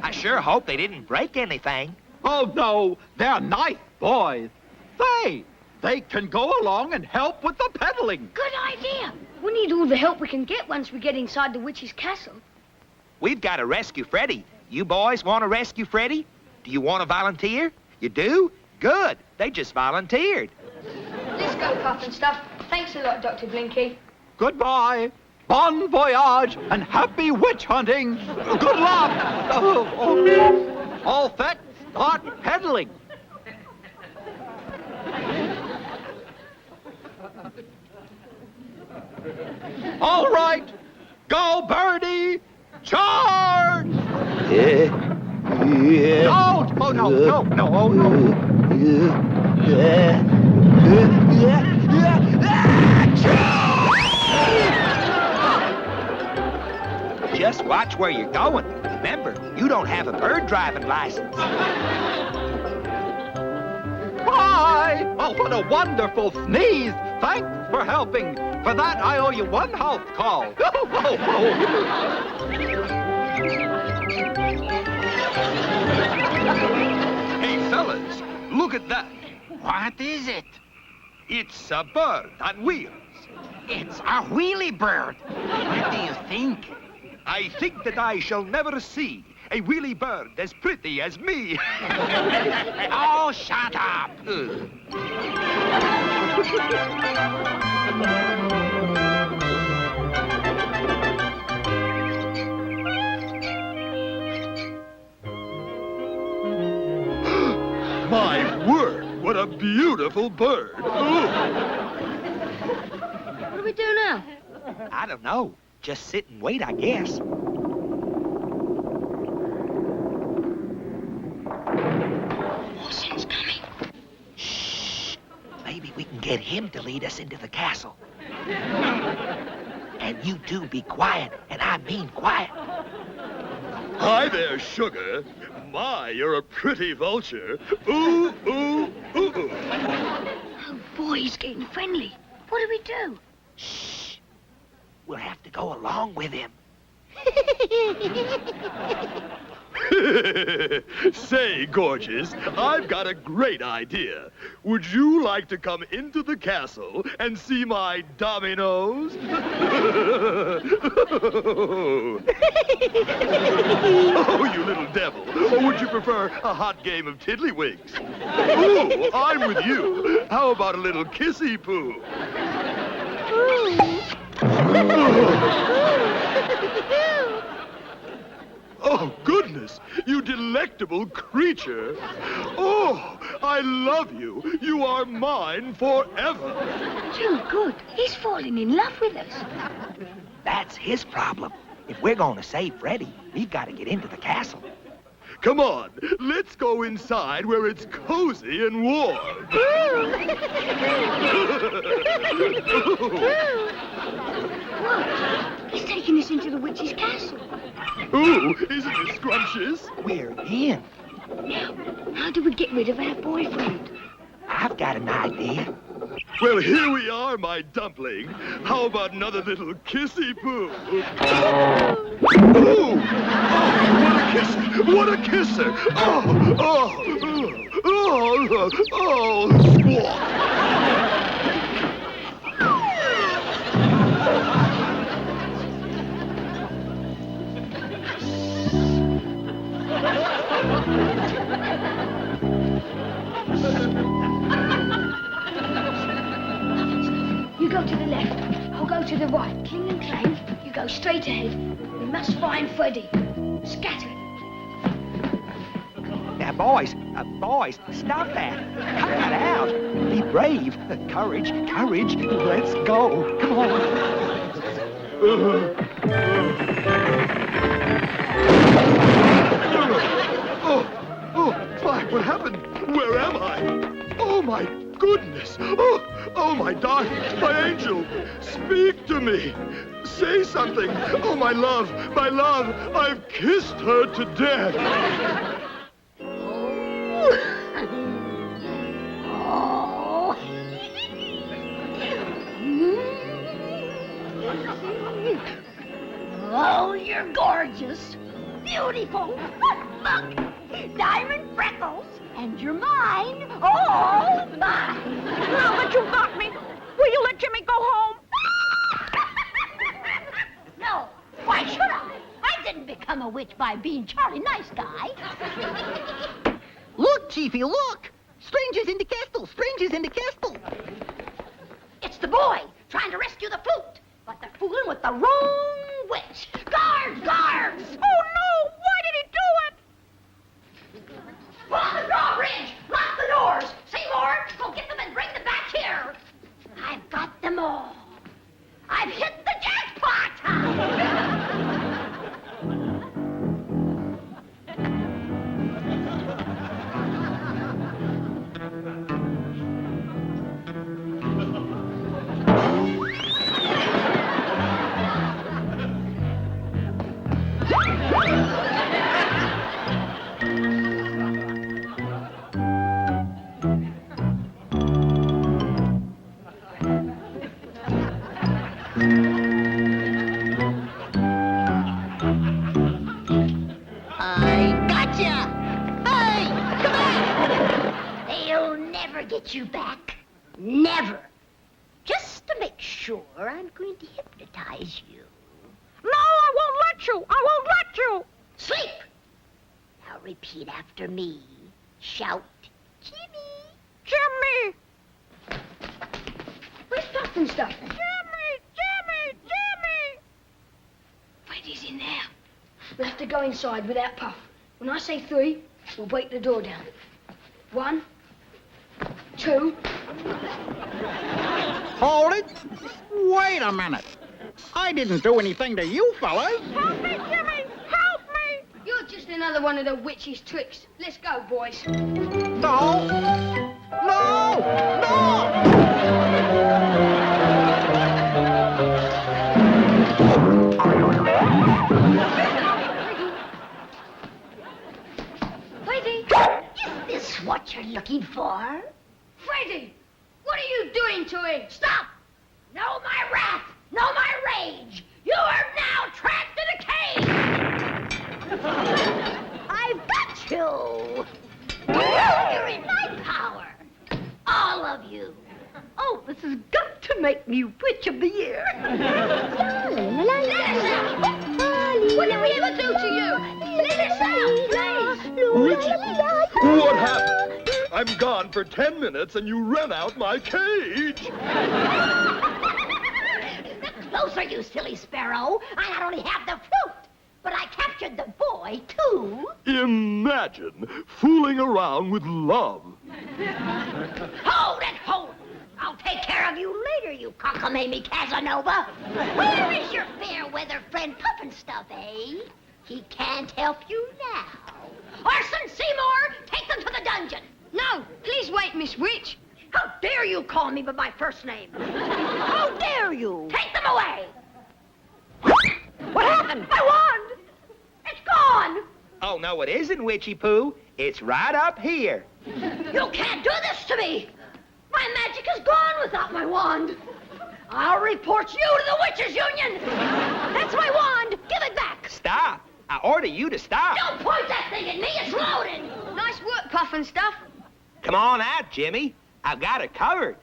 I sure hope they didn't break anything. Oh, no, they're nice boys. Say, they can go along and help with the peddling. Good idea. We need all the help we can get once we get inside the witch's castle. We've got to rescue Freddy. You boys want to rescue Freddy? Do you want to volunteer? You do? Good. They just volunteered. Let's go, Puff and Stuff. Thanks a lot, Dr. Blinky. Goodbye. Bon voyage and happy witch hunting. Good luck. All set, start peddling. All right, go, Birdie. Charge! Don't! Oh, no, oh, no. Just watch where you're going. Remember, you don't have a bird driving license. Bye! Oh, what a wonderful sneeze! Thanks for helping. For that, I owe you one house call. Hey, fellas, look at that. What is it? It's a bird on wheels. It's a wheelie bird. What do you think? I think that I shall never see a wheelie bird as pretty as me. Oh, shut up. My word, what a beautiful bird. What do we do now? I don't know. Just sit and wait, I guess. Wilson's coming. Shh. Maybe we can get him to lead us into the castle. And you do be quiet, and I mean quiet. Hi there, Sugar. My, you're a pretty vulture. Ooh, ooh, ooh, ooh. Oh, boy, he's getting friendly. What do we do? Shh. We'll have to go along with him. Say, gorgeous, I've got a great idea. Would you like to come into the castle and see my dominoes? Oh, you little devil. Or would you prefer a hot game of tiddlywinks? Ooh, I'm with you. How about a little kissy-poo? Oh, goodness, you delectable creature. Oh, I love you. You are mine forever. Too good. He's falling in love with us. That's his problem. If we're going to save Freddy, we've got to get into the castle. Come on, let's go inside where it's cozy and warm. Look, he's taking us into the witch's castle. Ooh, isn't it scrumptious? We're in. Now, how do we get rid of our boyfriend? I've got an idea. Well, here we are, my dumpling. How about another little kissy-poo? Ooh! Oh, what a kisser! Oh, squawk! You go to the left, I'll go to the right. Cling and clang, you go straight ahead. We must find Freddy. Scatter. Now, boys, stop that. Cut that out. Be brave. Courage, courage. Let's go. Come on. Oh, my, what happened? Where am I? Oh, my goodness. Oh, my darling, my angel. Speak to me. Say something. Oh, my love, I've kissed her to death. Oh. Oh, you're gorgeous. Beautiful. Look, diamond freckles. And you're mine. All mine. Now that you've got me, will you let Jimmy go home? No. Why should I? I didn't become a witch by being Charlie Nice Guy. Look, Chiefy, look! Strangers in the castle! Strangers in the castle! It's the boy trying to rescue the flute, but they're fooling with the wrong witch. Guards! Guards! Oh, no! Why did he do it? Pull on the drawbridge! Lock the doors! Seymour, go get them and bring them back here! I've got them all. I've hit the jackpot! Get you back. Never. Just to make sure, I'm going to hypnotize you. No, I won't let you. I won't let you. Sleep. Now repeat after me. Shout, Jimmy. Jimmy. Where's Puff and stuff? Jimmy, Jimmy, Jimmy. Freddy's in there. We'll have to go inside without Puff. When I say 3, we'll break the door down. 1, 2. Hold it. Wait a minute. I didn't do anything to you fellas. Help me, Jimmy. Help me. You're just another one of the witch's tricks. Let's go, boys. No. No. No. for? Freddy, what are you doing to him? Stop! Know my wrath, know my rage. You are now trapped in a cage. I've got you. You're in my power. All of you. Oh, this has got to make me Witch of the Year. What did we ever do to you? Let us out, please. What happened? I'm gone for 10 minutes and you ran out my cage. Closer, you silly sparrow. I not only have the flute, but I captured the boy, too. Imagine fooling around with love. Hold it, hold it. I'll take care of you later, you cockamamie Casanova. Where is your fair weather friend Puffinstuff, eh? He can't help you now. Orson Seymour, take them to the dungeon. No, please wait, Miss Witch. How dare you call me by my first name? How dare you? Take them away. What happened? My wand! It's gone! Oh, no, it isn't, Witchy Poo. It's right up here. You can't do this to me! My magic is gone without my wand! I'll report you to the Witches' Union! That's my wand! Give it back! Stop. I order you to stop. Don't point that thing at me! It's loaded! Nice work, Puffinstuff. Come on out, Jimmy. I've got it covered.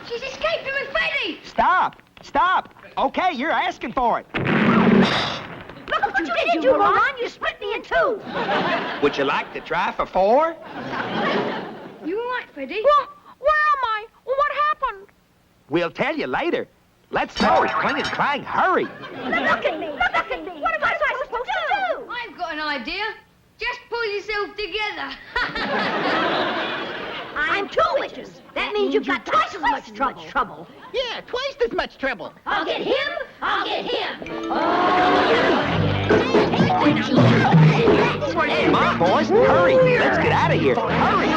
She's escaping with Freddy. Stop. Stop. Okay, you're asking for it. Look what you did, you moron! You split me in two! Would you like to try for 4? You all right, Freddy? Well, where am I? What happened? We'll tell you later. Let's go. Cling and clang, hurry. Look at me! Look at me! What am I supposed to do? I've got an idea. Just pull yourself together. I'm 2 witches. That means you've got twice as much trouble. Yeah, twice as much trouble. I'll get him. I'll get him. Come on, boys. Hurry. Let's get out of here. Hurry.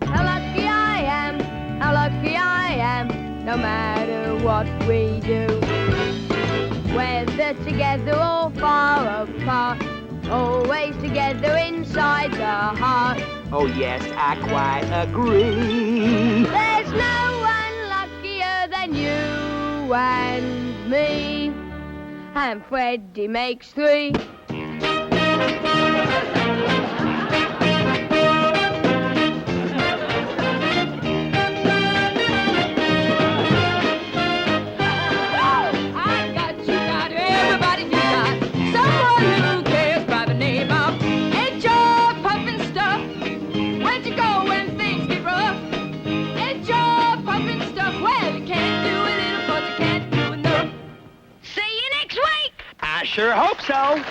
How lucky I am. How lucky I am. No matter what we do. Whether together or far apart. Always together inside the heart. Oh, yes, I quite agree. There's no one luckier than you and me. And Freddy makes 3. I sure hope so.